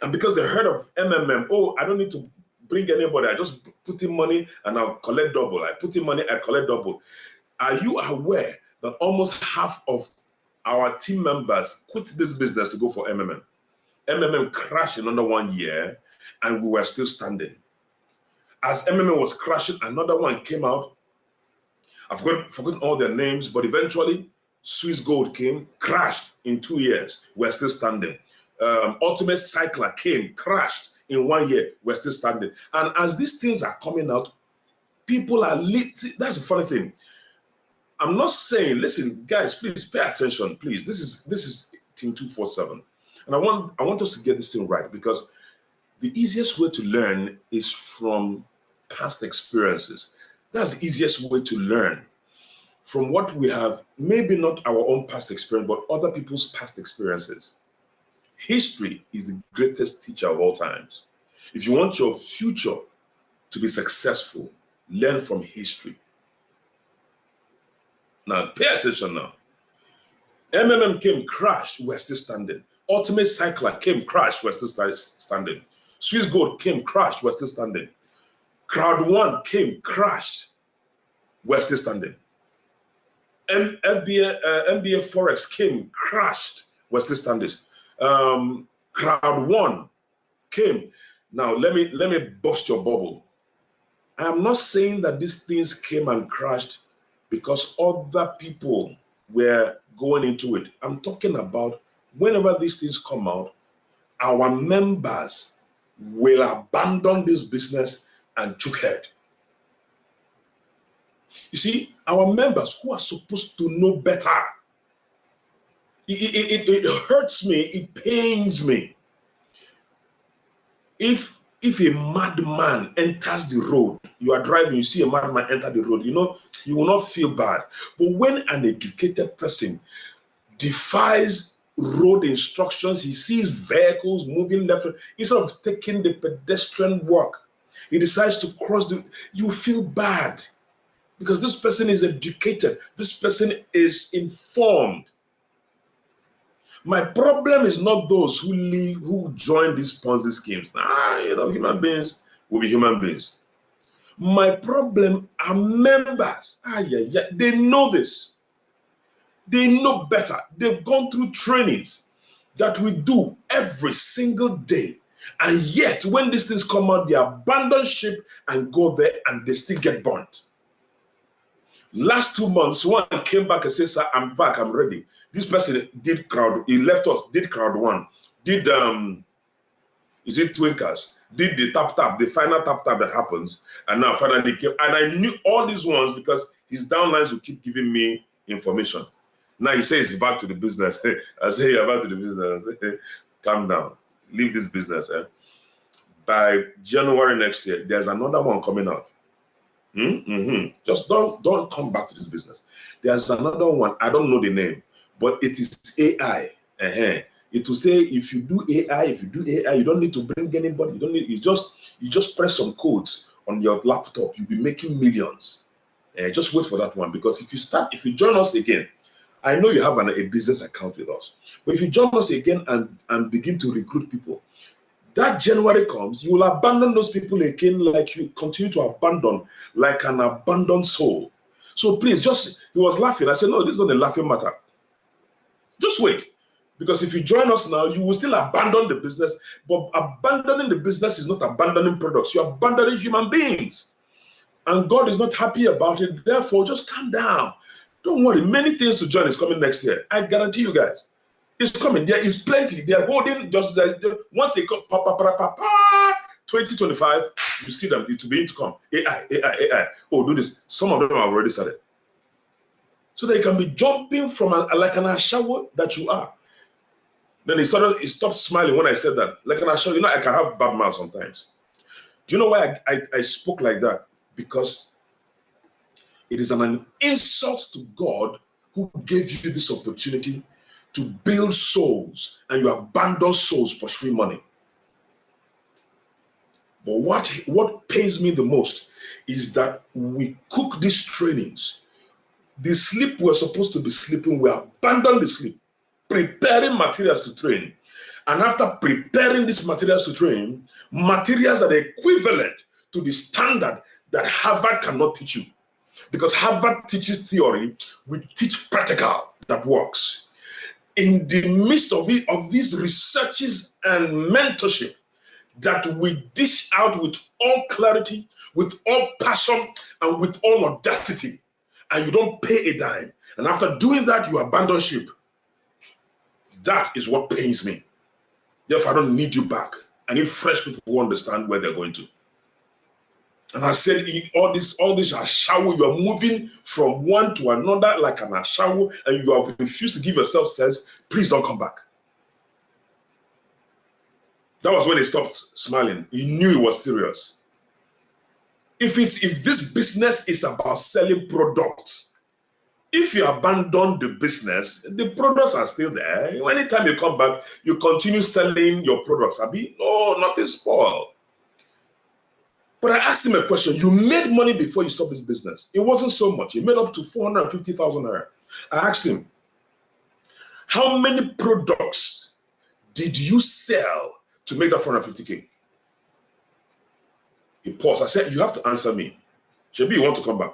And because they heard of MMM, oh, I don't need to bring anybody. I just put in money and I'll collect double. I put in money, I collect double. Are you aware that almost half of our team members quit this business to go for MMM? MMM crashed in under 1 year and we were still standing. As MMM was crashing, another one came out. I've forgotten all their names, but eventually Swiss Gold came, crashed in 2 years. We're still standing. Ultimate Cycler came, crashed in 1 year. We're still standing. And as these things are coming out, people are lit. That's the funny thing. I'm not saying, listen, guys, please pay attention, please. This is Team 247. And I want us to get this thing right, because the easiest way to learn is from past experiences. That's the easiest way to learn from what we have, maybe not our own past experience, but other people's past experiences. History is the greatest teacher of all times. If you want your future to be successful, learn from history. Now, pay attention now. MMM came, crashed, we're still standing. Ultimate Cycler came, crashed, we're still standing. Swiss Gold came, crashed, we're still standing. Crowd One came, crashed, we're still standing. MBA Forex came, crashed, we're still standing. Crowd One came. Now, let me bust your bubble. I am not saying that these things came and crashed because other people were going into it. I'm talking about whenever these things come out, our members will abandon this business and choke head. You see, our members who are supposed to know better, it hurts me, it pains me. If a madman enters the road, you are driving, you see a madman enter the road, you will not feel bad. But when an educated person defies road instructions, he sees vehicles moving left, instead of taking the pedestrian walk, he decides to cross you feel bad because this person is educated, this person is informed. My problem is not those who join these Ponzi schemes. Human beings will be human beings. My problem are members. They know this. They know better. They've gone through trainings that we do every single day. And yet, when these things come out, they abandon ship and go there and they still get burnt. Last 2 months, one came back and said, "Sir, I'm back, I'm ready." This person did crowd, he left us, did crowd one, did is it Twinkers, did the tap, the final tap that happens, and now finally came, and I knew all these ones because his downlines will keep giving me information. Now he says he's back to the business. I say, "You're back to the business." Calm down, leave this business. By January next year, there's another one coming out. Just don't come back to this business. There's another one, I don't know the name, but it is AI. It will say if you do AI, you don't need to bring anybody. You just press some codes on your laptop. You'll be making millions. Just wait for that one, because if you join us again, I know you have a business account with us, but if you join us again and begin to recruit people, that January comes, you will abandon those people again, like you continue to abandon, like an abandoned soul. So please, he was laughing. I said, no, this is not a laughing matter. Just wait. Because if you join us now, you will still abandon the business, but abandoning the business is not abandoning products. You're abandoning human beings. And God is not happy about it. Therefore, just calm down. Don't worry. Many things to join is coming next year. I guarantee you guys. It's coming. There is plenty. They are holding just once they come, 2025, you see them. It will begin to come. AI. Oh, do this. Some of them have already started. So they can be jumping from like an ashawo that you are. Then he stopped smiling when I said that. Like an ashawo, I can have bad mouth sometimes. Do you know why I spoke like that? Because it is an insult to God who gave you this opportunity to build souls, and you abandon souls pursuing money. But what pains me the most is that we cook these trainings. The sleep we're supposed to be sleeping, we abandon the sleep, preparing materials to train. And after preparing these materials to train, materials that are equivalent to the standard that Harvard cannot teach you. Because Harvard teaches theory, we teach practical that works. In the midst of these researches and mentorship that we dish out with all clarity, with all passion, and with all audacity, and you don't pay a dime. And after doing that, you abandon ship. That is what pains me. Therefore, I don't need you back. I need fresh people who understand where they're going to. And I said, all this ashawo, you are moving from one to another like an ashawo, and you have refused to give yourself sense. Please don't come back. That was when he stopped smiling. He knew it was serious. If this business is about selling products, if you abandon the business, the products are still there. Anytime you come back, you continue selling your products. Abi, no, nothing spoiled. But I asked him a question. You made money before you stopped this business. It wasn't so much. You made up to 450,000 naira. I asked him, how many products did you sell to make that 450K? He paused. I said, you have to answer me. Shebi, you want to come back?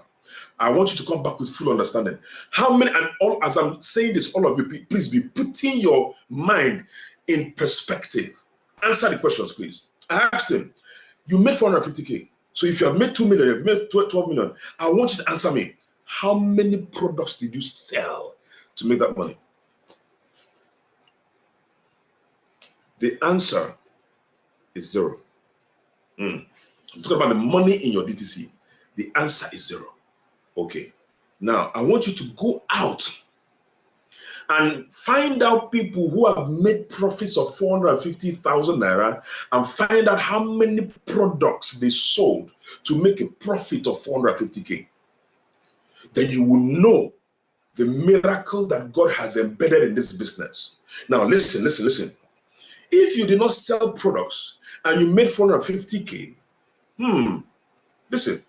I want you to come back with full understanding. How many, and all, as I'm saying this, all of you, please be putting your mind in perspective. Answer the questions, please. I asked him, you made 450K. So if you have made 2 million, if you made 12 million, I want you to answer me. How many products did you sell to make that money? The answer is 0. I'm talking about the money in your DTC. The answer is 0. Okay. Now, I want you to go out and find out people who have made profits of 450,000 naira and find out how many products they sold to make a profit of 450K. Then you will know the miracle that God has embedded in this business. Now, listen. If you did not sell products and you made 450K, listen,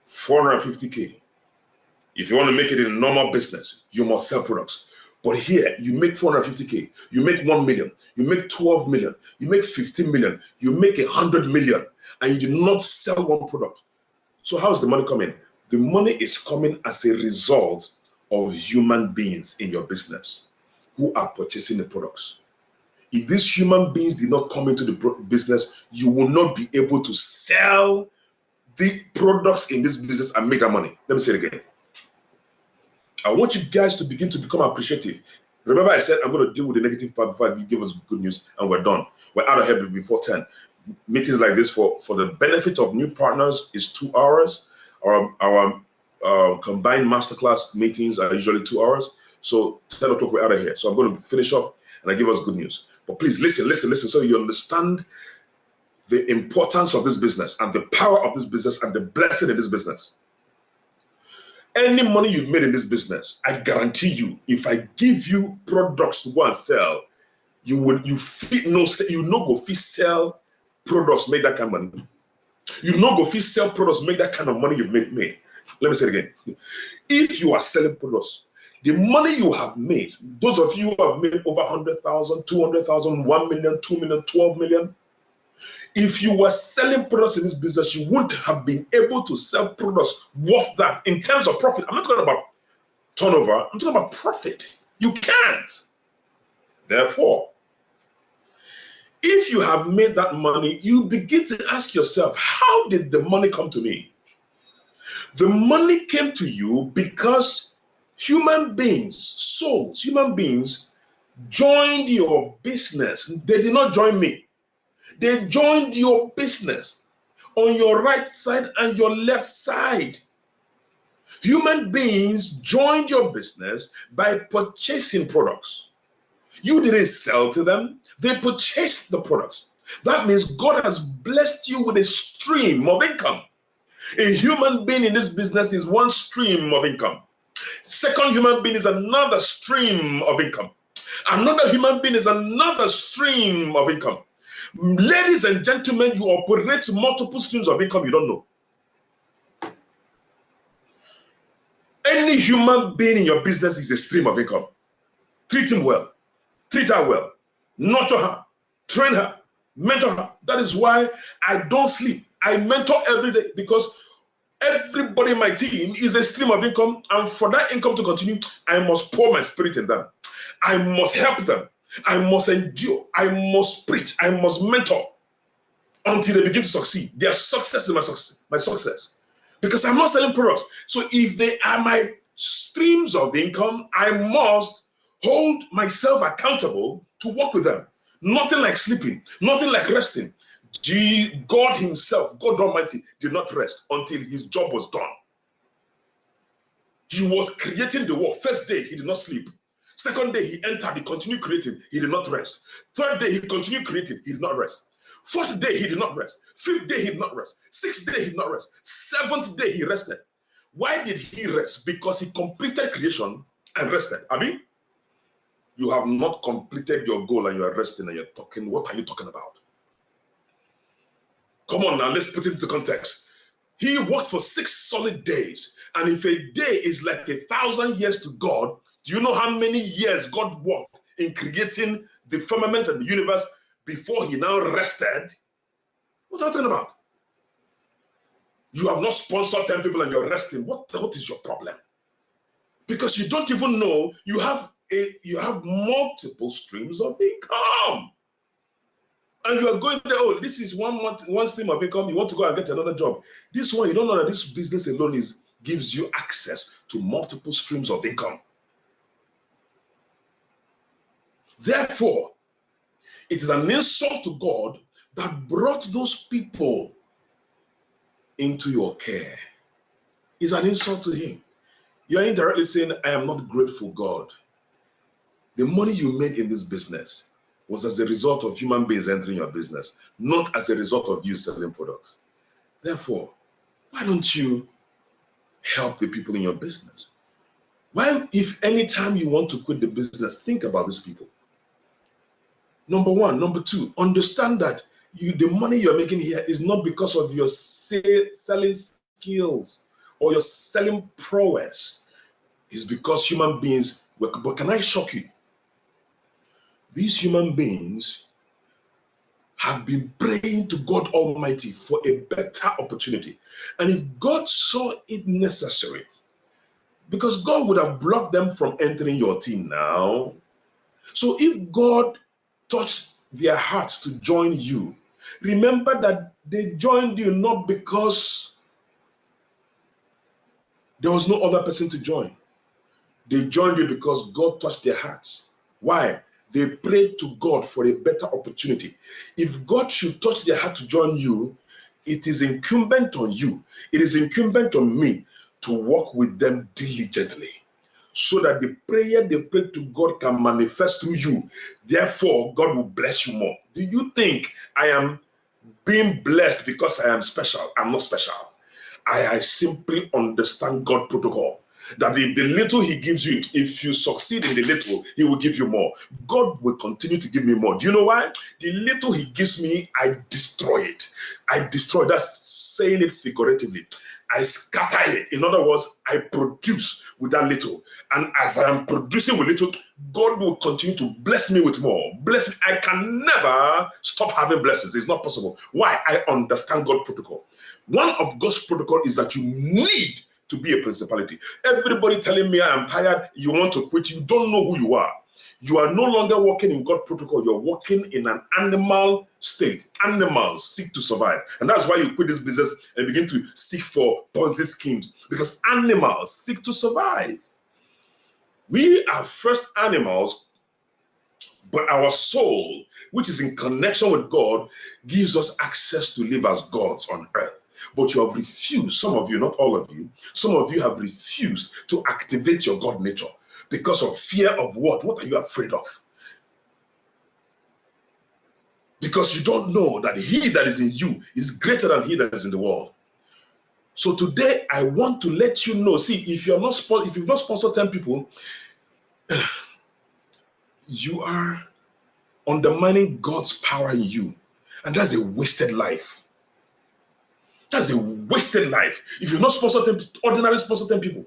450K. If you want to make it in a normal business, you must sell products. But here, you make 450K, you make 1 million, you make 12 million, you make 15 million, you make 100 million, and you did not sell one product. So how is the money coming? The money is coming as a result of human beings in your business who are purchasing the products. If these human beings did not come into the business, you will not be able to sell the products in this business and make that money. Let me say it again. I want you guys to begin to become appreciative. Remember I said I'm going to deal with the negative part before I give us good news, and we're done. We're out of here before 10. Meetings like this for the benefit of new partners is 2 hours. Our combined masterclass meetings are usually 2 hours. So 10 o'clock we're out of here. So I'm going to finish up and I give us good news. But please listen so you understand the importance of this business and the power of this business and the blessing in this business. Any money you've made in this business, I guarantee you, if I give you products to go and sell, you not go fit sell products make that kind of money. You not go fit sell products make that kind of money you've made. Let me say it again. If you are selling products, the money you have made, those of you who have made over 100,000, 200,000, 1 million, 2 million, 12 million, if you were selling products in this business, you wouldn't have been able to sell products worth that in terms of profit. I'm not talking about turnover. I'm talking about profit. You can't. Therefore, if you have made that money, you begin to ask yourself, how did the money come to me? The money came to you because human beings, souls, human beings joined your business. They did not join me. They joined your business on your right side and your left side. Human beings joined your business by purchasing products. You didn't sell to them. They purchased the products. That means God has blessed you with a stream of income. A human being in this business is one stream of income. Second human being is another stream of income. Another human being is another stream of income. Ladies and gentlemen, you operate multiple streams of income you don't know. Any human being in your business is a stream of income. Treat him well. Treat her well. Nurture her. Train her. Mentor her. That is why I don't sleep. I mentor every day because everybody in my team is a stream of income, and for that income to continue, I must pour my spirit in them. I must help them. I must endure. I must preach. I must mentor until they begin to succeed. Their success is my success. Because I'm not selling products. So if they are my streams of income, I must hold myself accountable to work with them. Nothing like sleeping. Nothing like resting. God himself, God Almighty, did not rest until his job was done. He was creating the world. First day, he did not sleep. Second day, he entered, he continued creating, he did not rest. Third day, he continued creating, he did not rest. Fourth day, he did not rest. Fifth day, he did not rest. Sixth day, he did not rest. Seventh day, he rested. Why did he rest? Because he completed creation and rested. Abi, you have not completed your goal and you are resting and you're talking. What are you talking about? Come on now, let's put it into context. He worked for 6 solid days. And if a day is like 1,000 years to God, do you know how many years God worked in creating the firmament and the universe before he now rested? What are you talking about? You have not sponsored 10 people and you're resting. What is your problem? Because you don't even know you have multiple streams of income. And you are going there, oh, this is one stream of income. You want to go and get another job. This one, you don't know that this business alone gives you access to multiple streams of income. Therefore, it is an insult to God that brought those people into your care. It's an insult to him. You're indirectly saying, I am not grateful, God. The money you made in this business was as a result of human beings entering your business, not as a result of you selling products. Therefore, why don't you help the people in your business? Why, if any time you want to quit the business, think about these people. Number one. Number two, understand that the money you're making here is not because of your selling skills or your selling prowess. It's because human beings work. But can I shock you? These human beings have been praying to God Almighty for a better opportunity. And if God saw it necessary, because God would have blocked them from entering your team now. So if God touched their hearts to join you, remember that they joined you not because there was no other person to join. They joined you because God touched their hearts. Why? They prayed to God for a better opportunity. If God should touch their heart to join you, it is incumbent on you, it is incumbent on me to work with them diligently so that the prayer they pray to God can manifest through you. Therefore, God will bless you more. Do you think I am being blessed because I am special? I'm not special. I simply understand God protocol. That if the little he gives you, if you succeed in the little, he will give you more. God will continue to give me more. Do you know why? The little he gives me, I destroy it. I destroy. That's saying it figuratively. I scatter it. In other words, I produce with that little. And as I am producing with little, God will continue to bless me with more. Bless me. I can never stop having blessings. It's not possible. Why? I understand God protocol. One of God's protocol is that you need to be a principality. Everybody telling me I am tired, you want to quit, you don't know who you are. You are no longer working in God protocol. You're working in an animal state. Animals seek to survive. And that's why you quit this business and begin to seek for Ponzi schemes, because animals seek to survive. We are first animals, but our soul, which is in connection with God, gives us access to live as gods on earth. But you have refused, some of you, not all of you, some of you have refused to activate your God nature because of fear of what? What are you afraid of? Because you don't know that he that is in you is greater than he that is in the world. So today I want to let you know, see, if you've not sponsored 10 people, you are undermining God's power in you. And that's a wasted life. That's a wasted life. If you're not sponsored 10, ordinary sponsor 10 people.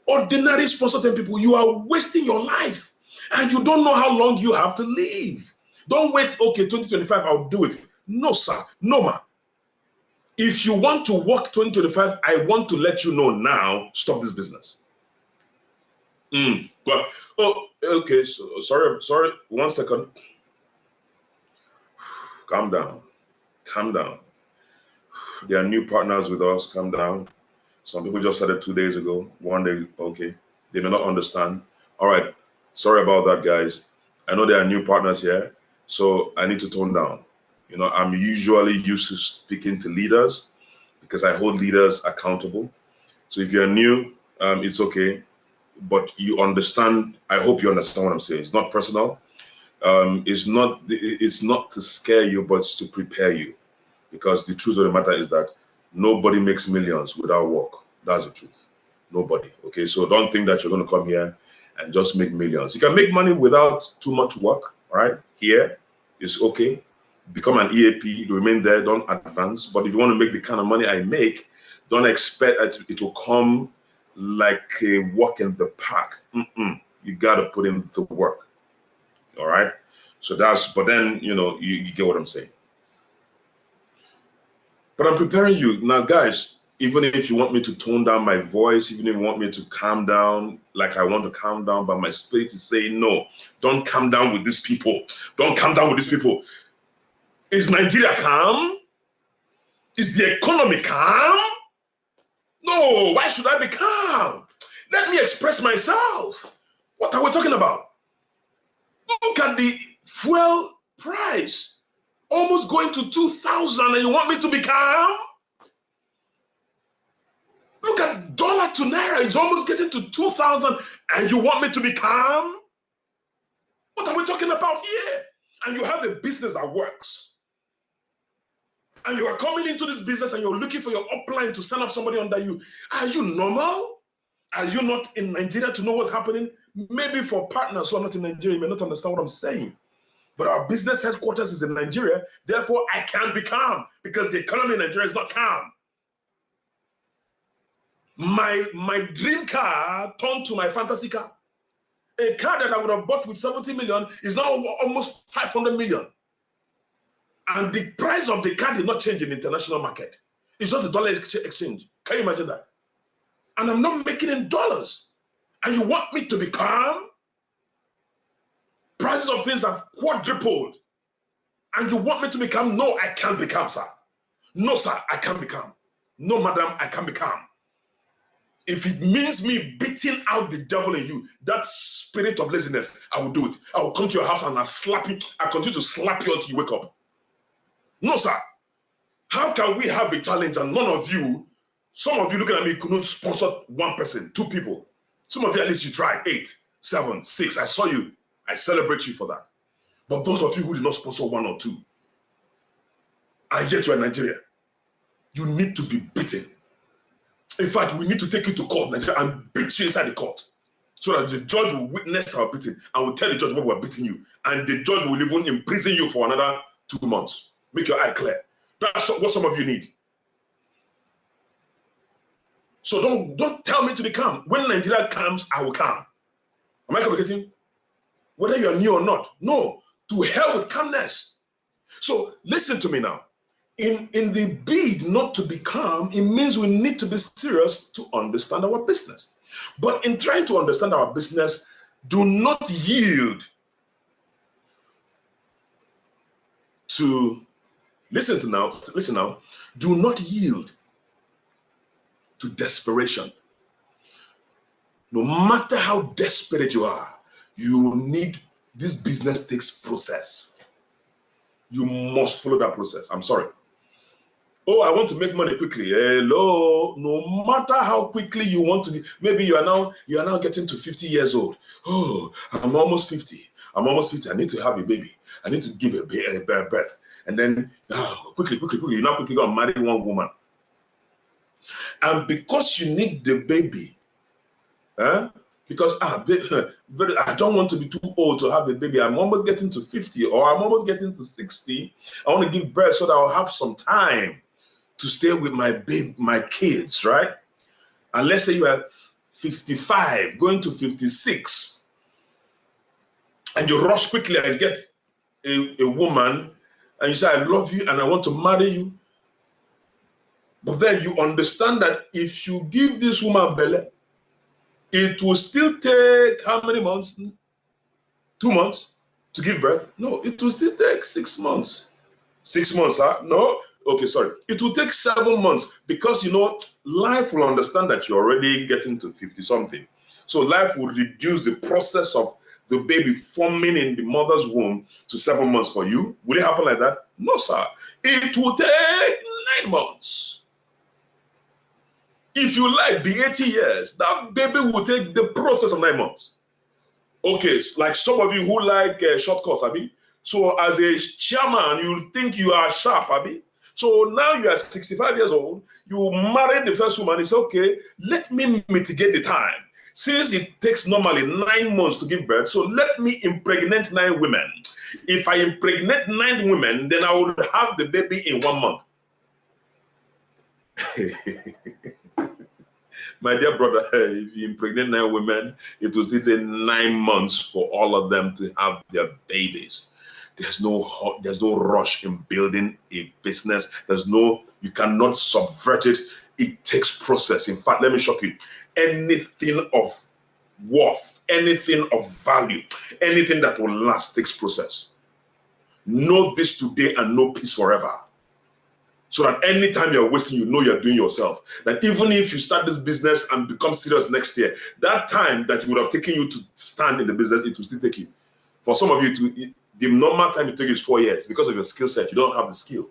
Ordinary sponsor 10 people, you are wasting your life. And you don't know how long you have to live. Don't wait, okay, 2025, I'll do it. No, sir. No, ma. If you want to work 2025, I want to let you know now, stop this business. But, oh, okay, so, sorry, 1 second. Calm down. Calm down. There are new partners with us. Calm down. Some people just started 2 days ago. 1 day, okay. They may not understand. All right. Sorry about that, guys. I know there are new partners here, so I need to tone down. You know, I'm usually used to speaking to leaders because I hold leaders accountable. So if you're new, it's okay. But you understand, I hope you understand what I'm saying. It's not personal. It's not to scare you, but it's to prepare you. Because the truth of the matter is that nobody makes millions without work. That's the truth. Nobody. Okay, so don't think that you're going to come here and just make millions. You can make money without too much work. All right, here is okay. Become an EAP, remain there, don't advance. But if you want to make the kind of money I make, don't expect that it will come like a walk in the park. You got to put in the work. All right, so but then, you get what I'm saying. But I'm preparing you. Now, guys, even if you want me to tone down my voice, even if you want me to calm down, like I want to calm down, but my spirit is saying, no, don't calm down with these people. Don't calm down with these people. Is Nigeria calm? Is the economy calm? No, why should I be calm? Let me express myself. What are we talking about? Look at the fuel price. Almost going to 2,000, and you want me to be calm? Look at dollar to naira. It's almost getting to 2,000, and you want me to be calm? What are we talking about here? And you have a business that works. And you are coming into this business and you're looking for your upline to sign up somebody under you. Are you normal? Are you not in Nigeria to know what's happening? Maybe for partners who are not in Nigeria, you may not understand what I'm saying. But our business headquarters is in Nigeria. Therefore, I can be calm because the economy in Nigeria is not calm. My dream car turned to my fantasy car. A car that I would have bought with 70 million is now almost 500 million. And the price of the car did not change in the international market. It's just the dollar exchange. Can you imagine that? And I'm not making in dollars. And you want me to be calm? Prices of things have quadrupled. And you want me to be calm? No, I can't be calm, sir. No, sir, I can't be calm. No, madam, I can't be calm. If it means me beating out the devil in you, that spirit of laziness, I will do it. I will come to your house and I'll slap you. I'll continue to slap you until you wake up. No, sir. How can we have a challenge and none of you, some of you looking at me, couldn't sponsor one person, two people. Some of you, at least you tried, 8, 7, 6. I saw you. I celebrate you for that. But those of you who did not sponsor 1 or 2, and yet you are in Nigeria, you need to be beaten. In fact, we need to take you to court, Nigeria, and beat you inside the court, so that the judge will witness our beating and will tell the judge what we're beating you. And the judge will even imprison you for another 2 months. Make your eye clear. That's what some of you need. So don't tell me to be calm. When Nigeria comes, I will calm. Am I communicating? Whether you are new or not. No. To hell with calmness. So listen to me now. In the bid not to be calm, it means we need to be serious to understand our business. But in trying to understand our business, do not yield to, listen now, do not yield to desperation. No matter how desperate you are, you need, this business takes process. You must follow that process. I'm sorry. Oh, I want to make money quickly. Hello. No matter how quickly you want to, maybe you are now getting to 50 years old. Oh, I'm almost 50. I'm almost 50. I need to have a baby. I need to give a birth. And then, quickly, you're not quickly going to marry one woman. And because you need the baby, because I don't want to be too old to have a baby. I'm almost getting to 50 or I'm almost getting to 60. I want to give birth so that I'll have some time to stay with my kids, right? And let's say you are 55, going to 56, and you rush quickly and get a woman, and you say, I love you and I want to marry you. But then you understand that if you give this woman belly, it will still take how many months? 2 months to give birth? No, it will still take 6 months. 6 months, huh? No? Okay, sorry. It will take 7 months because, life will understand that you're already getting to 50 something. So life will reduce the process of the baby forming in the mother's womb to 7 months for you. Will it happen like that? No, sir. It will take 9 months. If you like, be 80 years, that baby will take the process of 9 months. Okay, like some of you who like shortcuts, Abi. So as a chairman, you think you are sharp, Abi. So now you are 65 years old, you married the first woman, it's okay, let me mitigate the time. Since it takes normally 9 months to give birth, so let me impregnate 9 women. If I impregnate 9 women, then I will have the baby in 1 month. My dear brother, if you impregnate 9 women, it will still take 9 months for all of them to have their babies. There's no rush in building a business. You cannot subvert it. It takes process. In fact, let me shock you. Anything of worth, anything of value, anything that will last takes process. Know this today and know peace forever. So that anytime you're wasting, you're doing yourself. That even if you start this business and become serious next year, that time that would have taken you to stand in the business, it will still take you. For some of you, the normal time it takes is 4 years because of your skill set. You don't have the skill.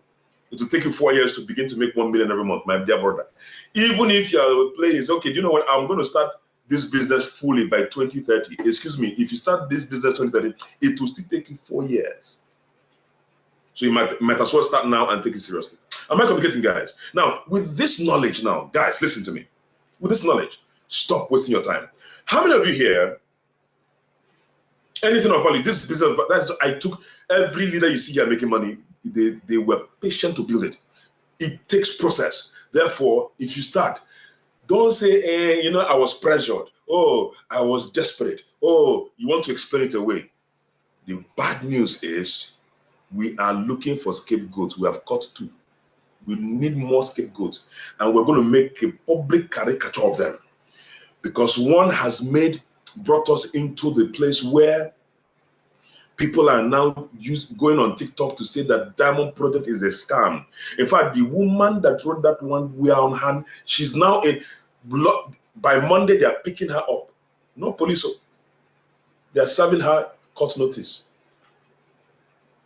It will take you 4 years to begin to make 1 million every month, my dear brother. Even if you're playing, okay, do you know what? I'm going to start this business fully by 2030. Excuse me, if you start this business 2030, it will still take you 4 years. So you might as well start now and take it seriously. Am I communicating, guys? Now, with this knowledge now, guys, listen to me. With this knowledge, stop wasting your time. How many of you here, anything of value, this business, I took every leader you see here making money, they were patient to build it. It takes process. Therefore, if you start, don't say, I was pressured. Oh, I was desperate. Oh, you want to explain it away. The bad news is we are looking for scapegoats. We have caught 2. We need more scapegoats, and we're going to make a public caricature of them, because one has brought us into the place where people are now going on TikTok to say that Diamond Project is a scam. In fact, the woman that wrote that one, we are on hand. She's now by Monday, they are picking her up. No police. They are serving her court notice.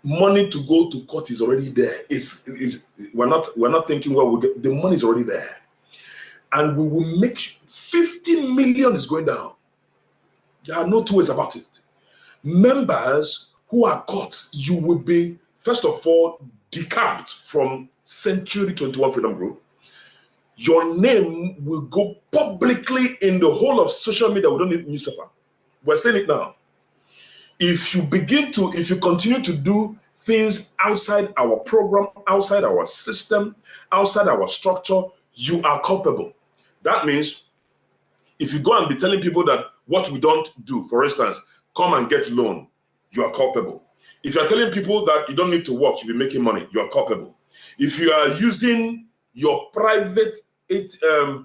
Money to go to court is already there. We're not thinking, well, the money is already there. And we will make 50 million is going down. There are no two ways about it. Members who are caught, you will be, first of all, decamped from Century 21 Freedom Group. Your name will go publicly in the whole of social media. We don't need newspaper. We're saying it now. If you continue to do things outside our program, outside our system, outside our structure, you are culpable. That means if you go and be telling people that what we don't do, for instance, come and get loan, you are culpable. If you are telling people that you don't need to work, you'll be making money, you are culpable. If you are using your private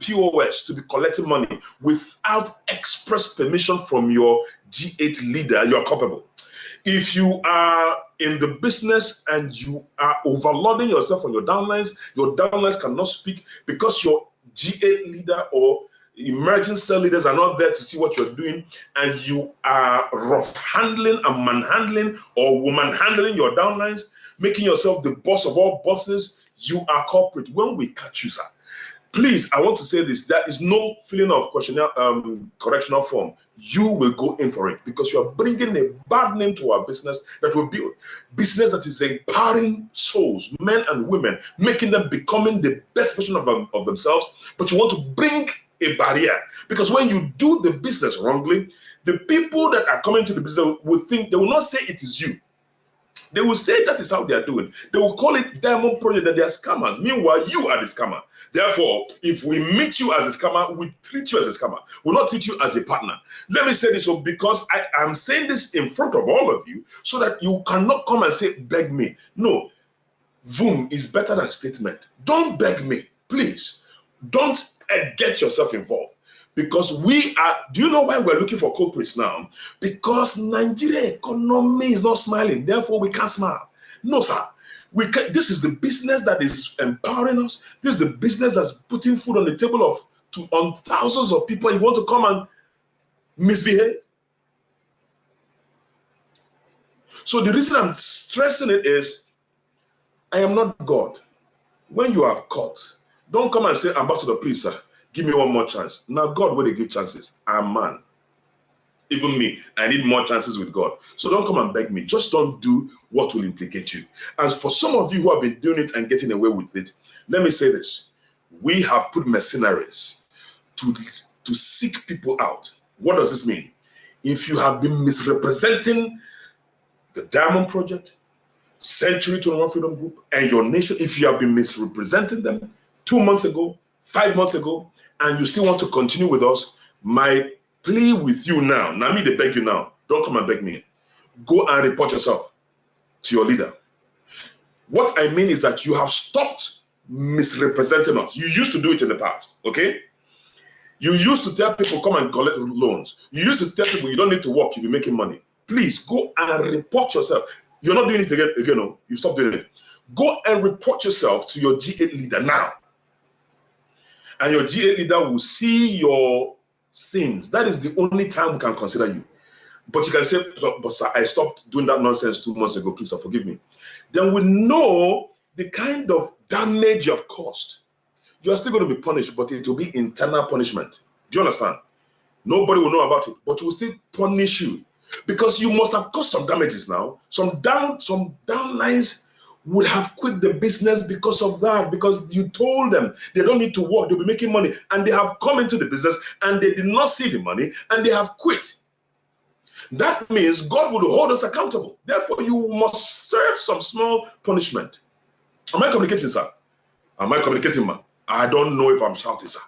POS to be collecting money without express permission from your G8 leader, you are culpable. If you are in the business and you are overloading yourself on your downlines cannot speak because your G8 leader or emerging cell leaders are not there to see what you're doing, and you are rough handling and manhandling or woman handling your downlines, making yourself the boss of all bosses, you are culprit. When we catch you, sir, please, I want to say this, there is no filling of correctional form. You will go in for it because you are bringing a bad name to our business that will be business that is empowering souls, men and women, making them becoming the best version of themselves. But you want to bring a barrier, because when you do the business wrongly, the people that are coming to the business will think, they will not say it is you. They will say that is how they are doing. They will call it Diamond Project, that they are scammers. Meanwhile, you are the scammer. Therefore, if we meet you as a scammer, we treat you as a scammer. We'll not treat you as a partner. Let me say this because I am saying this in front of all of you so that you cannot come and say, beg me. No, VOOM is better than statement. Don't beg me, please. Don't get yourself involved. Because do you know why we're looking for culprits now? Because Nigeria economy is not smiling, therefore we can't smile. No, sir. This is the business that is empowering us. This is the business that's putting food on the table on thousands of people. You want to come and misbehave? So the reason I'm stressing it is, I am not God. When you are caught, don't come and say, Ambassador, please, sir, give me one more chance. Now, God, where they give chances? I'm man. Even me, I need more chances with God. So don't come and beg me. Just don't do what will implicate you. And for some of you who have been doing it and getting away with it, let me say this. We have put mercenaries to seek people out. What does this mean? If you have been misrepresenting the Diamond Project, Century 21 Freedom Group, and your nation, if you have been misrepresenting them 2 months ago, 5 months ago, and you still want to continue with us, my plea with you now me they beg you now, don't come and beg me. Go and report yourself to your leader. What I mean is that you have stopped misrepresenting us. You used to do it in the past, okay? You used to tell people, come and collect loans. You used to tell people, you don't need to work, you'll be making money. Please go and report yourself. You're not doing it again, no, you stop doing it. Go and report yourself to your G8 leader now. And your G8 leader will see your sins. That is the only time we can consider you. But you can say, but sir, I stopped doing that nonsense 2 months ago, please forgive me. Then we know the kind of damage you have caused. You are still going to be punished, but it will be internal punishment. Do you understand? Nobody will know about it, but we will still punish you. Because you must have caused some damages now. Some downlines would have quit the business because of that, because you told them they don't need to work, they'll be making money, and they have come into the business and they did not see the money and they have quit. That means God will hold us accountable. Therefore, you must serve some small punishment. Am I communicating, sir? Am I communicating, man? I don't know if I'm shouting, sir.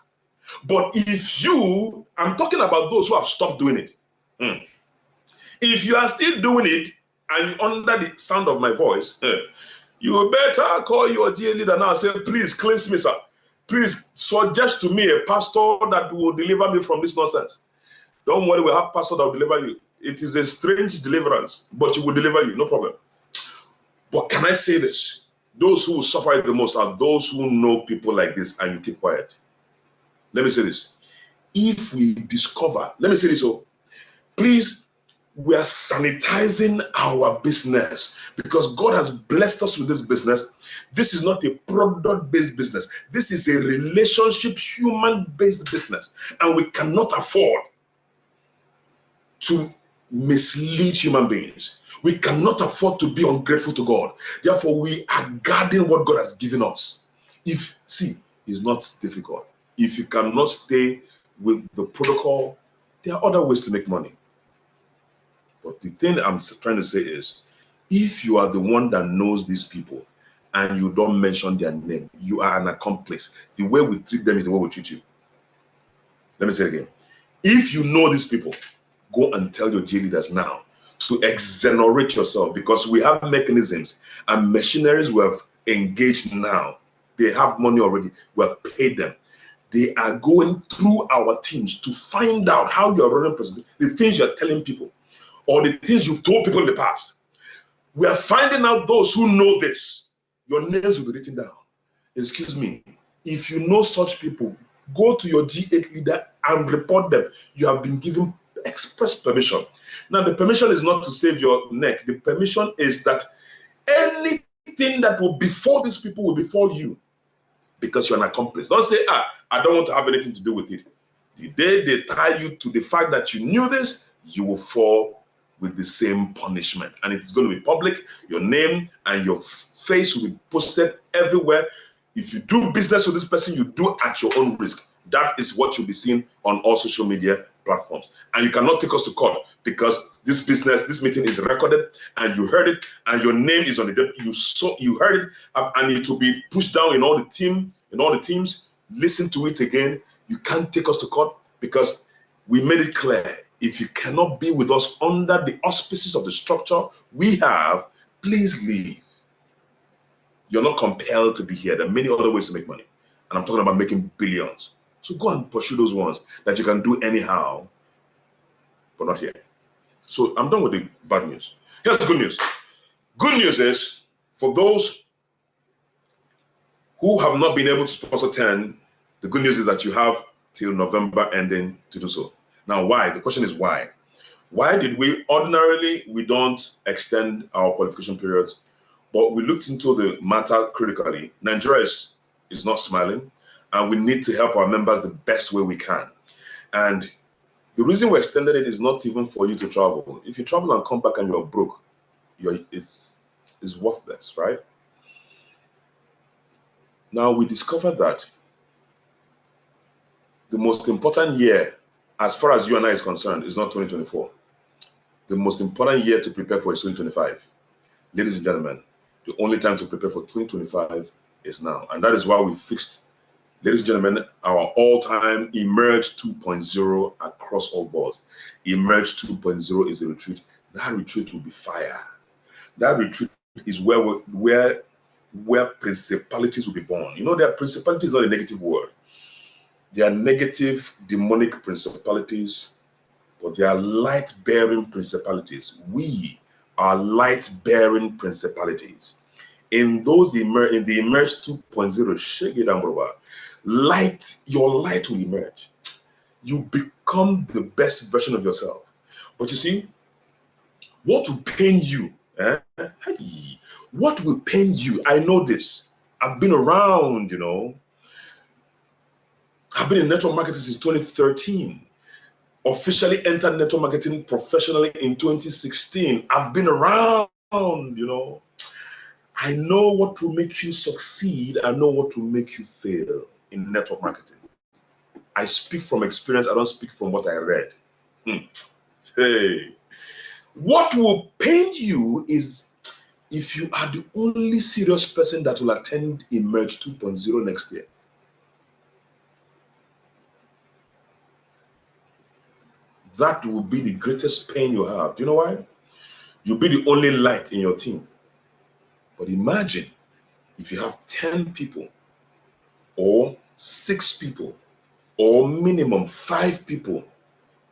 But I'm talking about those who have stopped doing it. If you are still doing it, and under the sound of my voice, you better call your GA leader now and say, please cleanse me, sir. Please suggest to me a pastor that will deliver me from this nonsense. Don't worry, we'll have pastor that will deliver you. It is a strange deliverance, but he will deliver you, no problem. But can I say this? Those who will suffer the most are those who know people like this and you keep quiet. Let me say this. If we discover, let me say this, please, we are sanitizing our business because God has blessed us with this business. This is not a product-based business. This is a relationship, human-based business. And we cannot afford to mislead human beings. We cannot afford to be ungrateful to God. Therefore, we are guarding what God has given us. It's not difficult. If you cannot stay with the protocol, there are other ways to make money. But the thing I'm trying to say is, if you are the one that knows these people and you don't mention their name, you are an accomplice. The way we treat them is the way we treat you. Let me say it again. If you know these people, go and tell your G leaders now to exonerate yourself, because we have mechanisms and machineries we have engaged now. They have money already. We have paid them. They are going through our teams to find out how you're running the things you're telling people, or the things you've told people in the past. We are finding out those who know this. Your names will be written down. Excuse me, if you know such people, go to your G8 leader and report them. You have been given express permission. Now, the permission is not to save your neck. The permission is that anything that will befall these people will befall you because you're an accomplice. Don't say, I don't want to have anything to do with it. The day they tie you to the fact that you knew this, you will fall with the same punishment. And it's going to be public. Your name and your face will be posted everywhere. If you do business with this person, you do at your own risk. That is what you'll be seeing on all social media platforms. And you cannot take us to court because this meeting is recorded and you heard it and your name is on it. You heard it and it will be pushed down in all the teams. Listen to it again. You can't take us to court because we made it clear. If you cannot be with us under the auspices of the structure we have, please leave. You're not compelled to be here. There are many other ways to make money. And I'm talking about making billions. So go and pursue those ones that you can do anyhow, but not here. So I'm done with the bad news. Here's the good news. Good news is, for those who have not been able to sponsor 10, the good news is that you have till November ending to do so. Now, why? The question is why? Why did we don't extend our qualification periods, but we looked into the matter critically. Nigeria is not smiling, and we need to help our members the best way we can. And the reason we extended it is not even for you to travel. If you travel and come back and you're broke, it's worthless, right? Now, we discovered that the most important year, as far as you and I is concerned, is not 2024. The most important year to prepare for is 2025. Ladies and gentlemen, the only time to prepare for 2025 is now. And that is why we fixed, ladies and gentlemen, our all-time Emerge 2.0 across all boards. Emerge 2.0 is a retreat. That retreat will be fire. That retreat is where principalities will be born. You know, their principality is not a negative word. They are negative, demonic principalities, but they are light-bearing principalities. We are light-bearing principalities. In the Emerge 2.0, shake it down, brother. Your light will emerge. You become the best version of yourself. But you see, what will pain you? What will pain you? I know this. I've been around, you know. I've been in network marketing since 2013. Officially entered network marketing professionally in 2016. I've been around, you know. I know what will make you succeed. I know what will make you fail in network marketing. I speak from experience. I don't speak from what I read. Hey. What will pain you is if you are the only serious person that will attend Emerge 2.0 next year. That will be the greatest pain you have. Do you know why? You'll be the only light in your team. But imagine if you have 10 people or 6 people or minimum 5 people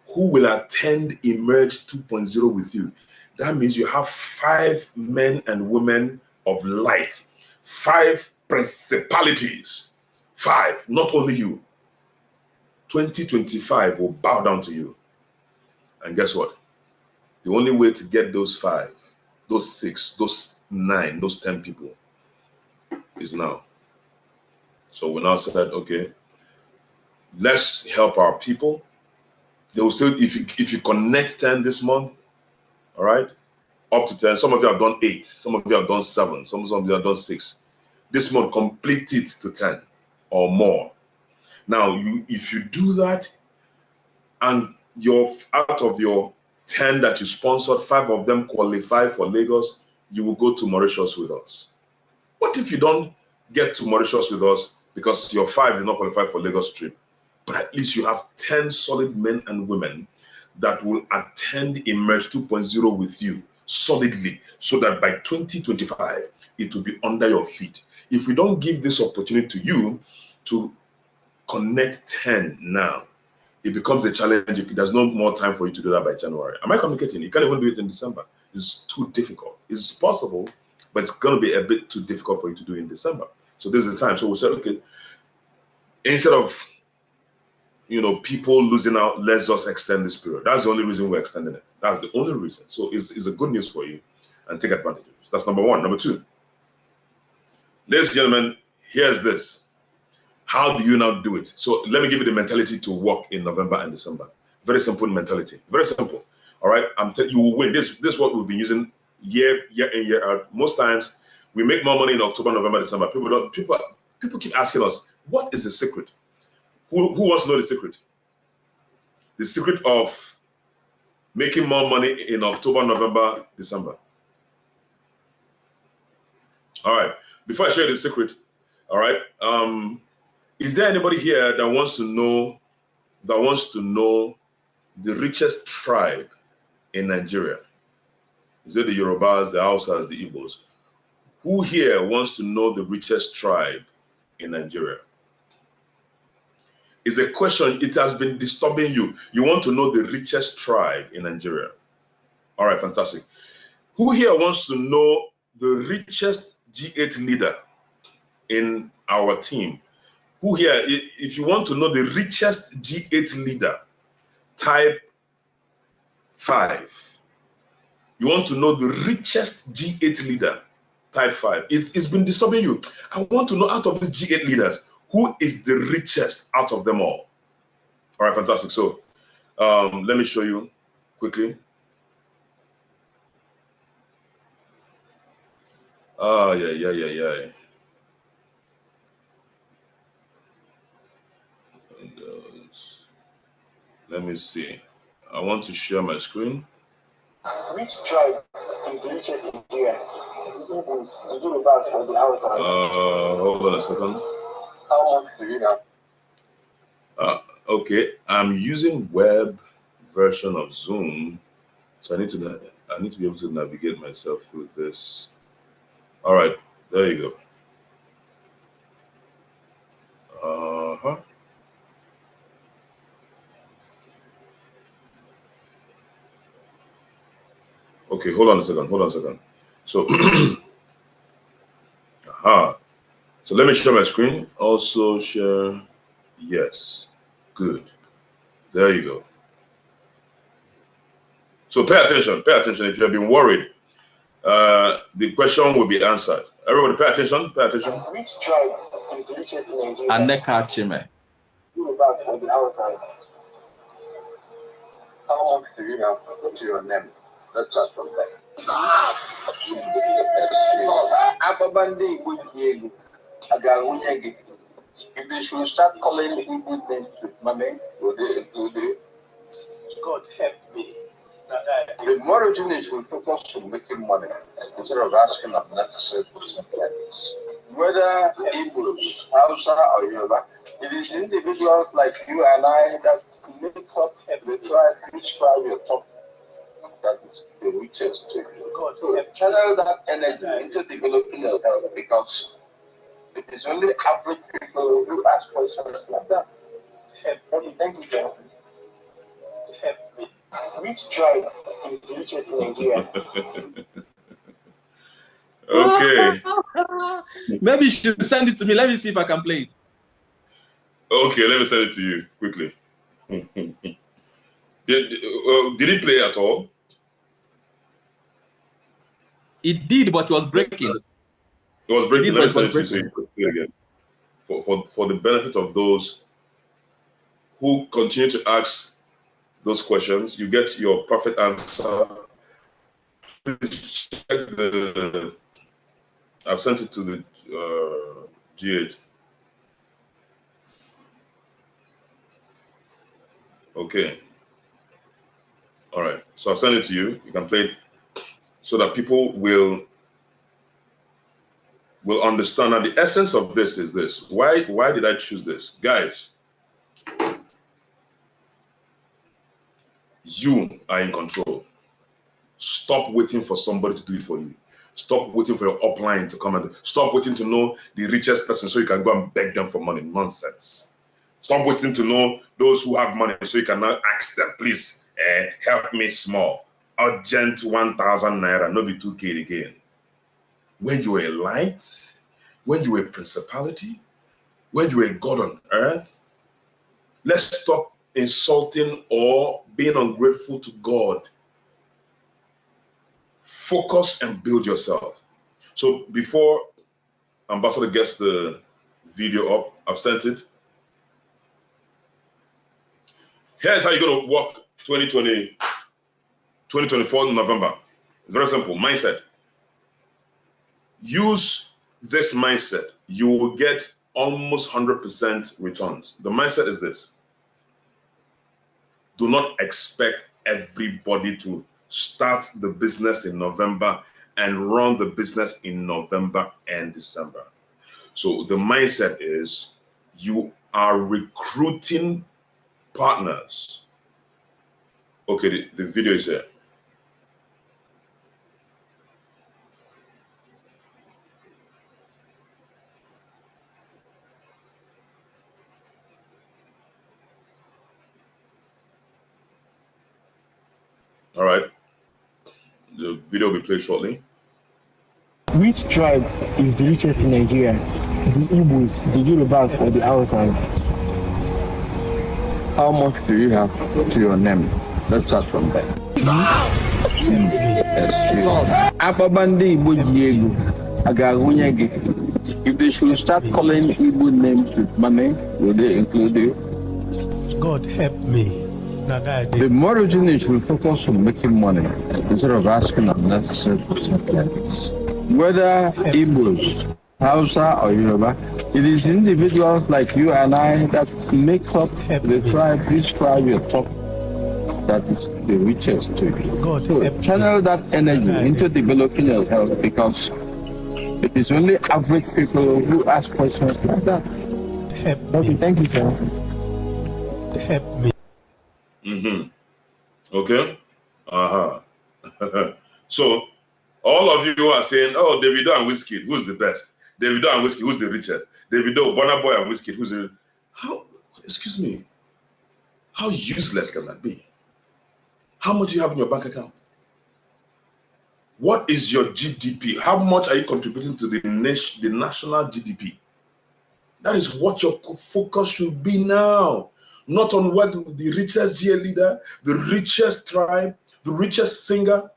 who will attend Emerge 2.0 with you. That means you have 5 men and women of light, 5 principalities, 5, not only you. 2025 will bow down to you. And guess what? The only way to get those 5, those 6, those 9, those 10 people is now. So we now said, okay, let's help our people. They will say, if you connect 10 this month, all right, up to 10. Some of you have done 8. Some of you have done 7. Some of you have done 6. This month, complete it to 10 or more. Now, if you do that, and out of your 10 that you sponsored, 5 of them qualify for Lagos, you will go to Mauritius with us. What if you don't get to Mauritius with us because your 5 did not qualify for Lagos trip? But at least you have 10 solid men and women that will attend Emerge 2.0 with you solidly, so that by 2025, it will be under your feet. If we don't give this opportunity to you to connect 10 now, it becomes a challenge. There's no more time for you to do that by January. Am I communicating? You can't even do it in December. It's too difficult. It's possible, but it's going to be a bit too difficult for you to do in December. So this is the time. So we said, okay, instead of people losing out, let's just extend this period. That's the only reason we're extending it. That's the only reason. So it's a good news for you, and take advantage of it. That's number 1. Number 2, ladies and gentlemen, here's this. How do you now do it? So let me give you the mentality to work in November and December. Very simple mentality. Very simple. All right. You will win. This is what we've been using year in, year out. Most times we make more money in October, November, December. People keep asking us, what is the secret? Who wants to know the secret? The secret of making more money in October, November, December. All right. Before I share the secret, all right. Is there anybody here that wants to know the richest tribe in Nigeria? Is it the Yorubas, the Hausas, the Igbos? Who here wants to know the richest tribe in Nigeria? It's a question. It has been disturbing you. You want to know the richest tribe in Nigeria. All right, fantastic. Who here wants to know the richest G8 leader in our team? Who here, if you want to know the richest G8 leader, type 5. You want to know the richest G8 leader, type 5. It's been disturbing you. I want to know, out of these G8 leaders, who is the richest out of them all? All right, fantastic. So let me show you quickly. Yeah. Let me see. I want to share my screen. Which tribe is the richest in Nigeria? The Igbos, the Yorubas, or the Hausas? Hold on a second. How much do you have? Okay, I'm using web version of Zoom, so I need to be able to navigate myself through this. All right, there you go. Okay, hold on a second. So, So let me share my screen. Also share. Yes, good. There you go. So pay attention. If you have been worried, the question will be answered. Everybody pay attention. Which tribe is the richest in Nigeria? Aneka Chime. Yorubas or the Hausas? How much do you have? What's your name? Let's start from there. If they should start calling people names with my name, would they? God help me. The more originally should focus on making money instead of asking unnecessary questions like this. Whether Igbos, Hausa, or Yoruba, it is individuals like you and I that make up the tribe, which tribe you're talking. that the richest to God. So channel that energy into developing your health, because it is only average people who ask questions like that. Help me, thank you, sir. Help me. Which tribe is the richest in Nigeria? Okay. Maybe you should send it to me. Let me see if I can play it. Okay, let me send it to you quickly. Did it play at all? It did, but it was breaking. It was breaking. Let me send it to you so breaking. you can play again. For the benefit of those who continue to ask those questions, you get your perfect answer. Please check I've sent it to the G8. Okay. All right. So I've sent it to you. You can play it so that people will understand. Now, the essence of this is this. Why did I choose this? Guys, you are in control. Stop waiting for somebody to do it for you. Stop waiting for your upline to come and stop waiting to know the richest person so you can go and beg them for money. Nonsense. Stop waiting to know those who have money so you can now ask them, please help me small. Urgent 1,000 naira, no be 2K again. When you were a light, when you were a principality, when you were a God on earth, let's stop insulting or being ungrateful to God. Focus and build yourself. So before Ambassador gets the video up, I've sent it. Here's how you're going to work 2024 November. It's very simple. Mindset. Use this mindset. You will get almost 100% returns. The mindset is this. Do not expect everybody to start the business in November and run the business in November and December. So the mindset is you are recruiting partners. Okay, the video is here. All right. The video will be played shortly. Which tribe is the richest in Nigeria? The Igbos, the Yorubas, or the Hausas? How much do you have to your name? Let's start from there. If they should start calling Igbo names with money, will they include you? God help me. The more origination will focus on making money instead of asking unnecessary questions. Whether Igbos, Hausa, or Yoruba, it is individuals like you and I that make up the tribe, this tribe you're talking, that is the richest to you. So channel that energy into developing your health, because it is only average people who ask questions like that. Okay, thank you, sir. Help me. Okay. So all of you are saying, oh, Davido and Wizkid, who's the best? Davido and Wizkid, who's the richest? Davido, Burna Boy and Wizkid, who's the... Excuse me, how useless can that be? How much do you have in your bank account? What is your GDP? How much are you contributing to the national GDP? That is what your focus should be now. Not on what the richest GA leader, the richest tribe, the richest singer.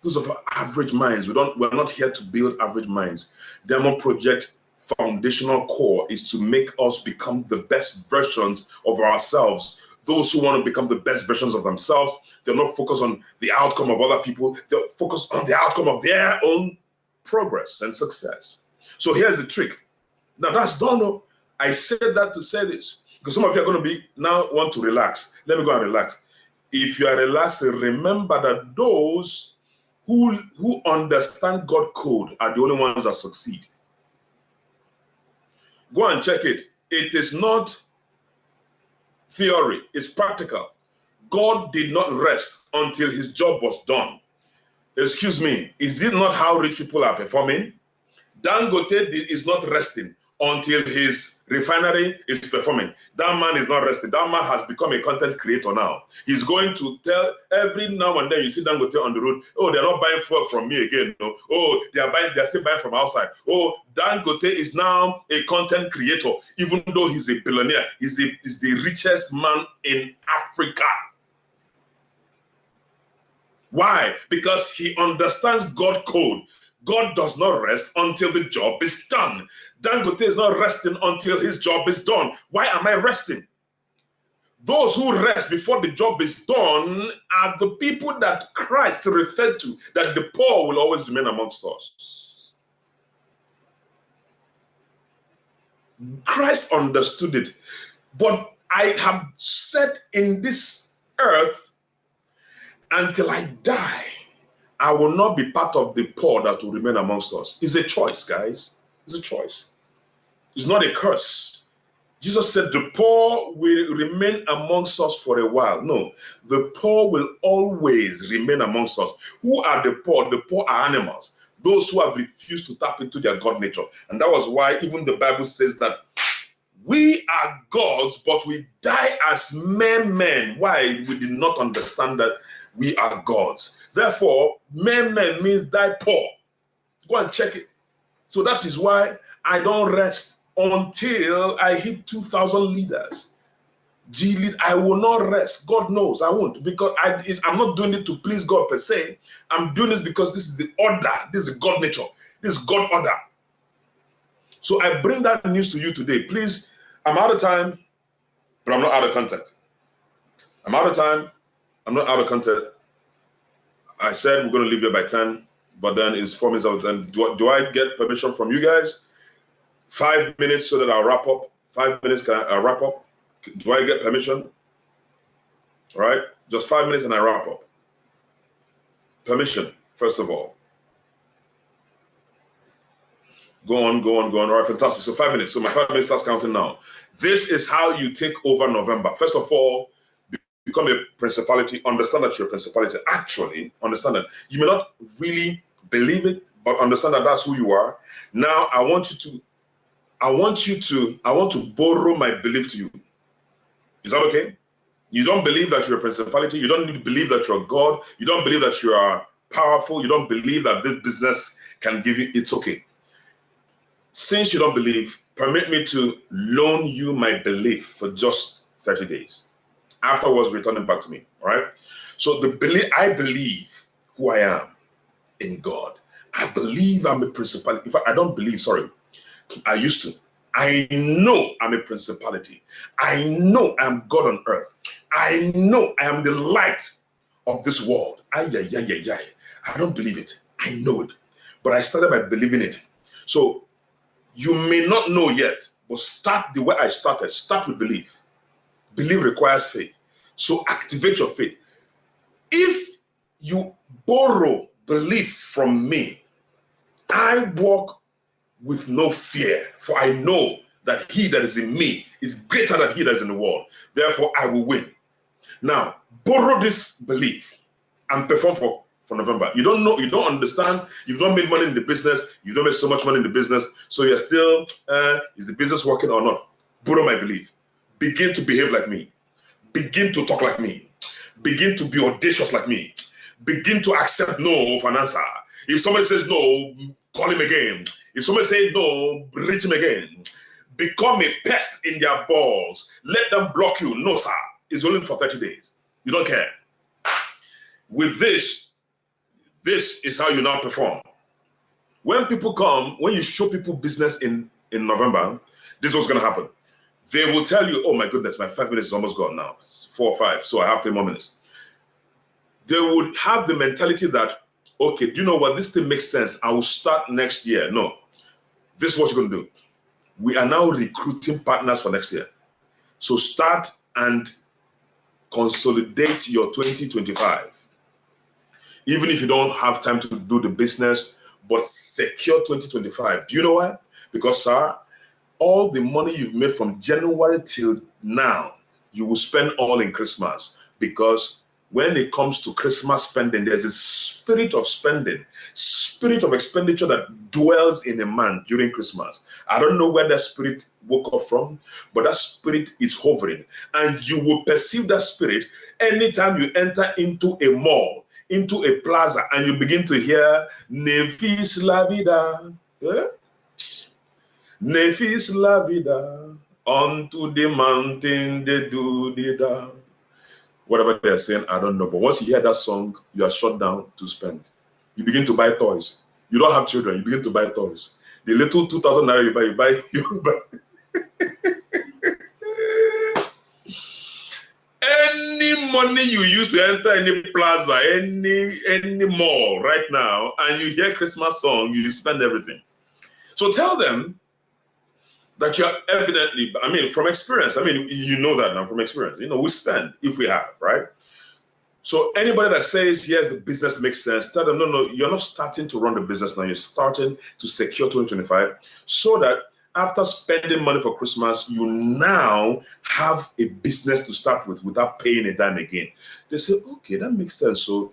Those are average minds. We're not here to build average minds. Demo Project foundational core is to make us become the best versions of ourselves. Those who want to become the best versions of themselves, they're not focused on the outcome of other people. They're focused on the outcome of their own progress and success. So here's the trick. Now that's done. I said that to say this, because some of you are going to be now want to relax. Let me go and relax. If you are relaxing, remember that those who understand God code are the only ones that succeed. Go and check it. It is not theory, it's practical. God did not rest until his job was done. Excuse me, is it not how rich people are performing? Dangote is not resting until his refinery is performing. That man is not resting. That man has become a content creator now. He's going to tell every now and then you see Dangote on the road, oh, they're not buying fuel from me again. No. Oh, they're still buying from outside. Oh, Dangote is now a content creator, even though he's a billionaire. He's the richest man in Africa. Why? Because he understands God code. God does not rest until the job is done. Dangote is not resting until his job is done. Why am I resting? Those who rest before the job is done are the people that Christ referred to, that the poor will always remain amongst us. Christ understood it. But I have said in this earth, until I die, I will not be part of the poor that will remain amongst us. It's a choice, guys. It's a choice. It's not a curse. Jesus said the poor will remain amongst us for a while. No, the poor will always remain amongst us. Who are the poor? The poor are animals. Those who have refused to tap into their God nature. And that was why even the Bible says that we are gods, but we die as mere men. Why? We did not understand that we are gods. Therefore, mere men means die poor. Go and check it. So that is why I don't rest until I hit 2,000 leaders. I will not rest. God knows I won't, because I'm not doing it to please God per se. I'm doing this because this is the order. This is God nature. This is God order. So I bring that news to you today. Please, I'm out of time, but I'm not out of content. I'm out of time. I'm not out of content. I said we're going to leave here by 10, but then it's 4 minutes out of 10. Do I get permission from you guys? 5 minutes so that I'll wrap up. 5 minutes, can I wrap up? Do I get permission? All right, just 5 minutes and I wrap up. Permission, first of all. Go on. All right, fantastic. So 5 minutes. So my 5 minutes starts counting now. This is how you take over November. First of all, become a principality. Understand that you're a principality. Actually, understand that. You may not really believe it, but understand that that's who you are. Now, I want to borrow my belief to you. Is that okay? You don't believe that you're a principality. You don't believe that you're God. You don't believe that you are powerful. You don't believe that this business can give you. It's okay. Since you don't believe, permit me to loan you my belief for just 30 days. Afterwards, return it back to me. All right? So I believe who I am in God. I believe I'm a principality. In fact, I don't believe, sorry. I used to. I know I'm a principality. I know I'm God on earth. I know I am the light of this world. I don't believe it. I know it. But I started by believing it. So you may not know yet, but start the way I started. Start with belief. Belief requires faith. So activate your faith. If you borrow belief from me, I walk with no fear, for I know that he that is in me is greater than he that is in the world. Therefore, I will win. Now, borrow this belief and perform for November. You don't know, you don't understand, you've not made money in the business, you don't make so much money in the business, so you're still, is the business working or not? Borrow my belief. Begin to behave like me. Begin to talk like me. Begin to be audacious like me. Begin to accept no for an answer. If somebody says no, call him again. If somebody says no, reach him again. Become a pest in their balls. Let them block you. No, sir. It's only for 30 days. You don't care. With this is how you now perform. When people come, when you show people business in November, this is what's going to happen. They will tell you, oh my goodness, my 5 minutes is almost gone now. It's 4 or 5, so I have 3 more minutes. They would have the mentality that, okay, do you know what? This thing makes sense. I will start next year. No. This is what you're going to do. We are now recruiting partners for next year. So start and consolidate your 2025. Even if you don't have time to do the business, but secure 2025. Do you know why? Because, sir, all the money you've made from January till now, you will spend all in Christmas. Because when it comes to Christmas spending, there's a spirit of spending, spirit of expenditure that dwells in a man during Christmas. I don't know where that spirit woke up from, but that spirit is hovering. And you will perceive that spirit anytime you enter into a mall, into a plaza, and you begin to hear Nefis la vida. Yeah? Nefis la vida. Onto the mountain they do the da. Whatever they're saying, I don't know. But once you hear that song, you are shut down to spend. You begin to buy toys. You don't have children, you begin to buy toys. The little 2,000 naira you buy. Any money you use to enter any plaza, any mall right now, and you hear Christmas song, you spend everything. So tell them that you're evidently, I mean, from experience, I mean, you know that now from experience, you know, we spend if we have, right? So anybody that says, yes, the business makes sense, tell them, no, you're not starting to run the business now. You're starting to secure 2025 so that after spending money for Christmas, you now have a business to start with without paying a dime again. They say, okay, that makes sense. So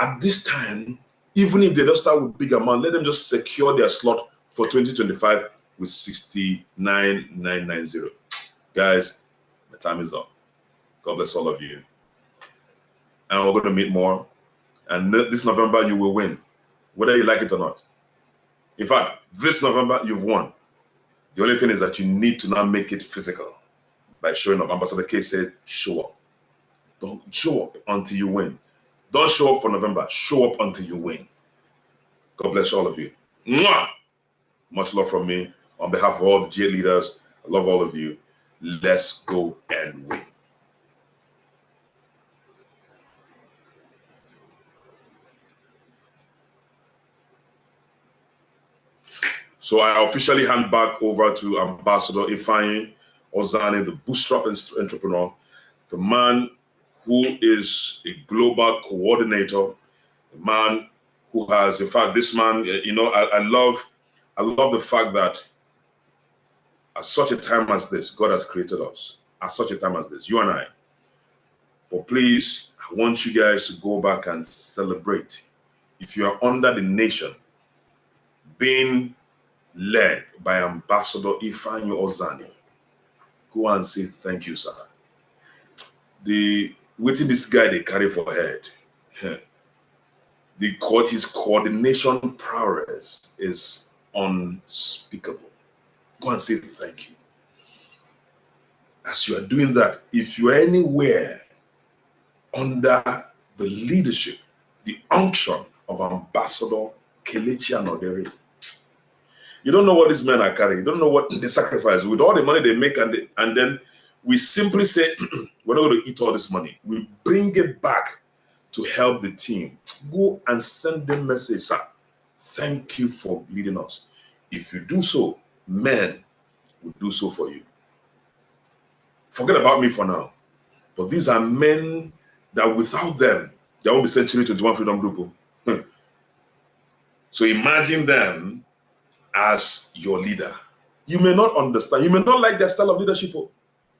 at this time, even if they don't start with big amount, let them just secure their slot for 2025 with 69,990. Guys, the time is up. God bless all of you. And we're going to meet more. And this November, you will win, whether you like it or not. In fact, this November, you've won. The only thing is that you need to now make it physical by showing up. Ambassador K said, show up. Don't show up until you win. Don't show up for November. Show up until you win. God bless all of you. Mwah! Much love from me. On behalf of all the G leaders, I love all of you. Let's go and win. So I officially hand back over to Ambassador Ifeanyi Ozani, the bootstrap entrepreneur, the man who is a global coordinator, the man who has, in fact, this man, you know, I love the fact that at such a time as this, God has created us. At such a time as this, you and I. But please, I want you guys to go back and celebrate. If you are under the nation, being led by Ambassador Ifeanyi Ozani, go and say thank you, sir. Waiting this guy they carry for head. His coordination prowess is unspeakable. Go and say thank you. As you are doing that, if you are anywhere under the leadership, the unction of Ambassador Kelechi Anodere, you don't know what these men are carrying. You don't know what they sacrifice with all the money they make, and then we simply say, we're not going to eat all this money. We bring it back to help the team. Go and send them message, sir. Thank you for leading us. If you do so, men will do so for you. Forget about me for now. But these are men that without them, there won't be Century 21 Freedom Group. So imagine them as your leader. You may not understand. You may not like their style of leadership.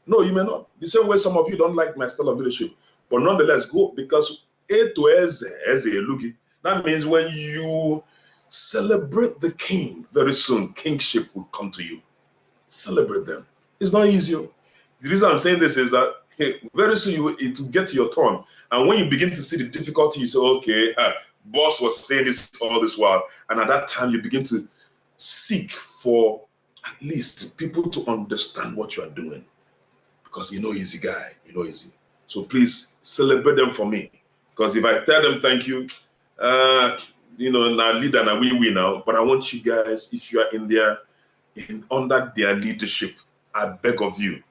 No, you may not. The same way some of you don't like my style of leadership. But nonetheless, go, because A to Eze, that means when you celebrate the king, very soon, kingship will come to you. Celebrate them. It's not easy. The reason I'm saying this is that very soon it will get to your turn. And when you begin to see the difficulty, you say, okay, boss was saying this all this while. And at that time, you begin to seek for at least people to understand what you are doing. Because you know he's a guy, you know he's. So please celebrate them for me. Because if I tell them thank you, you know, now leader, now we now. But I want you guys, if you are in there, under their leadership, I beg of you,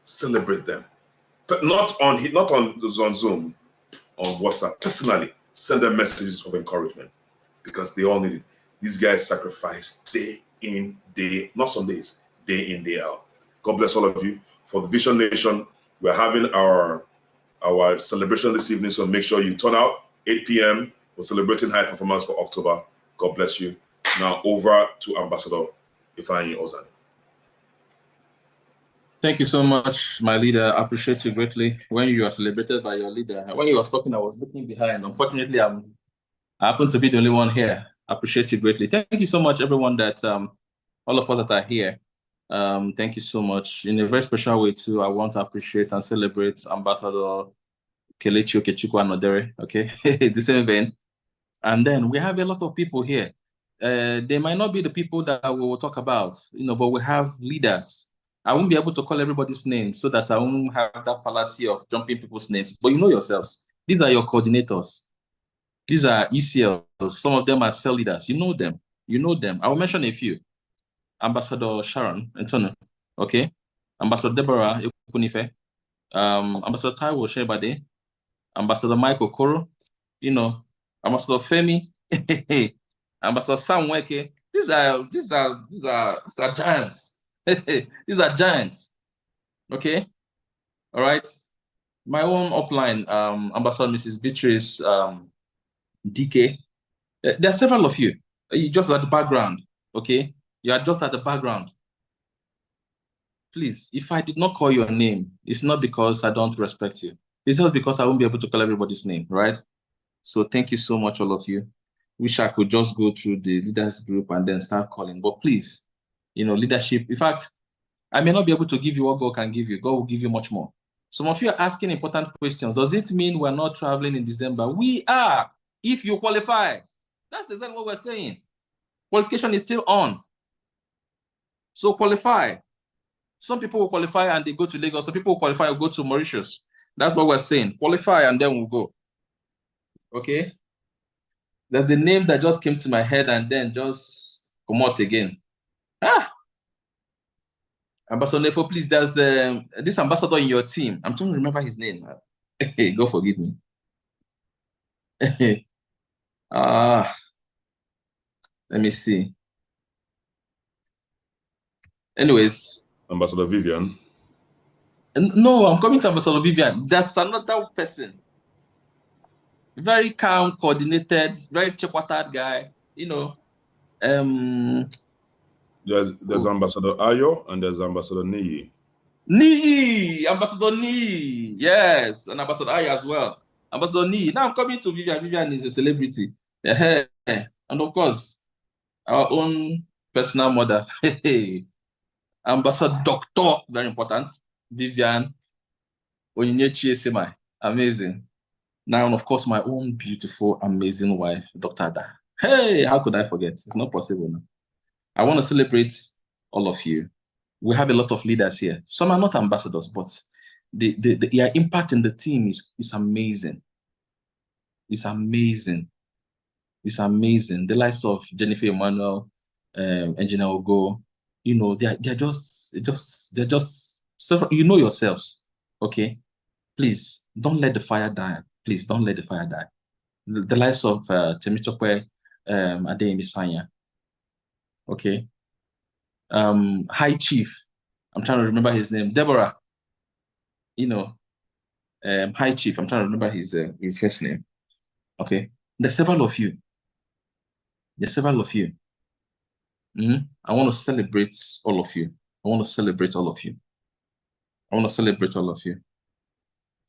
celebrate them. But not on Zoom, on WhatsApp. Personally, send them messages of encouragement because they all need it. These guys sacrifice day in, day, not some days, day in, day out. God bless all of you. For the Vision Nation, we're having our celebration this evening, so make sure you turn out. 8 p.m. We're celebrating high performance for October. God bless you. Now over to Ambassador Ifeanyi Ozani. Thank you so much, my leader. I appreciate you greatly. When you are celebrated by your leader, when you was talking, I was looking behind. Unfortunately, I happen to be the only one here. I appreciate you greatly. Thank you so much, everyone that all of us that are here. Thank you so much. In a very special way too, I want to appreciate and celebrate Ambassador Kelechi Okechukwu Anodere. Okay, the same vein. And then we have a lot of people here. They might not be the people that we will talk about, but we have leaders. I won't be able to call everybody's name so that I won't have that fallacy of jumping people's names. But you know yourselves. These are your coordinators. These are ECLs. Some of them are cell leaders. You know them. You know them. I will mention a few. Ambassador Sharon Antonio. Okay. Ambassador Deborah Ekunife. Ambassador Taiwo Shebade. Ambassador Michael Okoro. Ambassador Femi. Ambassador Sam Weke. These are giants. These are giants. Okay. All right. My own upline, Ambassador Mrs. Beatrice DK. There are several of you. You just at the background. Okay. You are just at the background. Please, if I did not call your name, it's not because I don't respect you. It's just because I won't be able to call everybody's name, right? So thank you so much, all of you. Wish I could just go through the leaders group and then start calling. But please, leadership. In fact, I may not be able to give you what God can give you. God will give you much more. Some of you are asking important questions. Does it mean we're not traveling in December? We are, if you qualify. That's exactly what we're saying. Qualification is still on. So qualify. Some people will qualify and they go to Lagos. Some people will qualify and go to Mauritius. That's what we're saying. Qualify and then we'll go. Okay? There's a name that just came to my head and then just come out again. Ambassador Nefo, please, there's this ambassador in your team. I'm trying to remember his name. God forgive me. Let me see. Anyways. Ambassador Vivian. No, I'm coming to Ambassador Vivian. There's another person. Very calm, coordinated, very check-watered guy. There's Ambassador Ayo and there's Ambassador Niyi. Ambassador Niyi, yes, and Ambassador Ayo as well. Ambassador Niyi. Now I'm coming to Vivian. Vivian is a celebrity. And of course, our own personal mother. Ambassador Doctor, very important. Vivian Onyinyechi Esemai, amazing. Now, of course, my own beautiful, amazing wife, Dr. Ada. Hey, how could I forget? It's not possible now. I want to celebrate all of you. We have a lot of leaders here. Some are not ambassadors, but their impact in the team is amazing. It's amazing. It's amazing. The likes of Jennifer Emmanuel, Engineer Ogo, they're just several, you know yourselves. Okay, please don't let the fire die. Please don't let the fire die. The likes of Temitope Adeyemi Sanya. Okay. High Chief. I'm trying to remember his name. Deborah. High Chief. I'm trying to remember his first name. Okay. There's several of you. There's several of you. I want to celebrate all of you. I want to celebrate all of you. I want to celebrate all of you.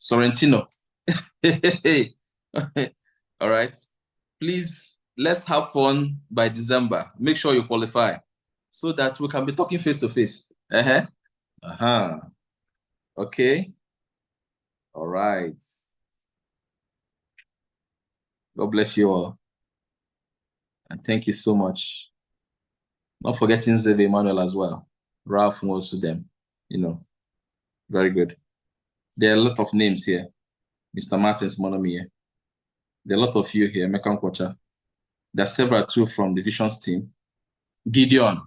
Sorrentino. All right. Please, let's have fun by December. Make sure you qualify so that we can be talking face to face. Okay. All right. God bless you all. And thank you so much. Not forgetting Zeve Emmanuel as well. Ralph knows to them. Very good. There are a lot of names here. Mr. Martins Monomi here. There are a lot of you here. Mekan Kocha. There are several too from the Visions team. Gideon.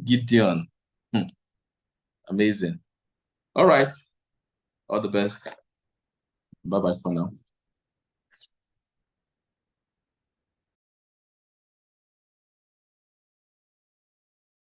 Gideon. Amazing. All right. All the best. Bye-bye for now.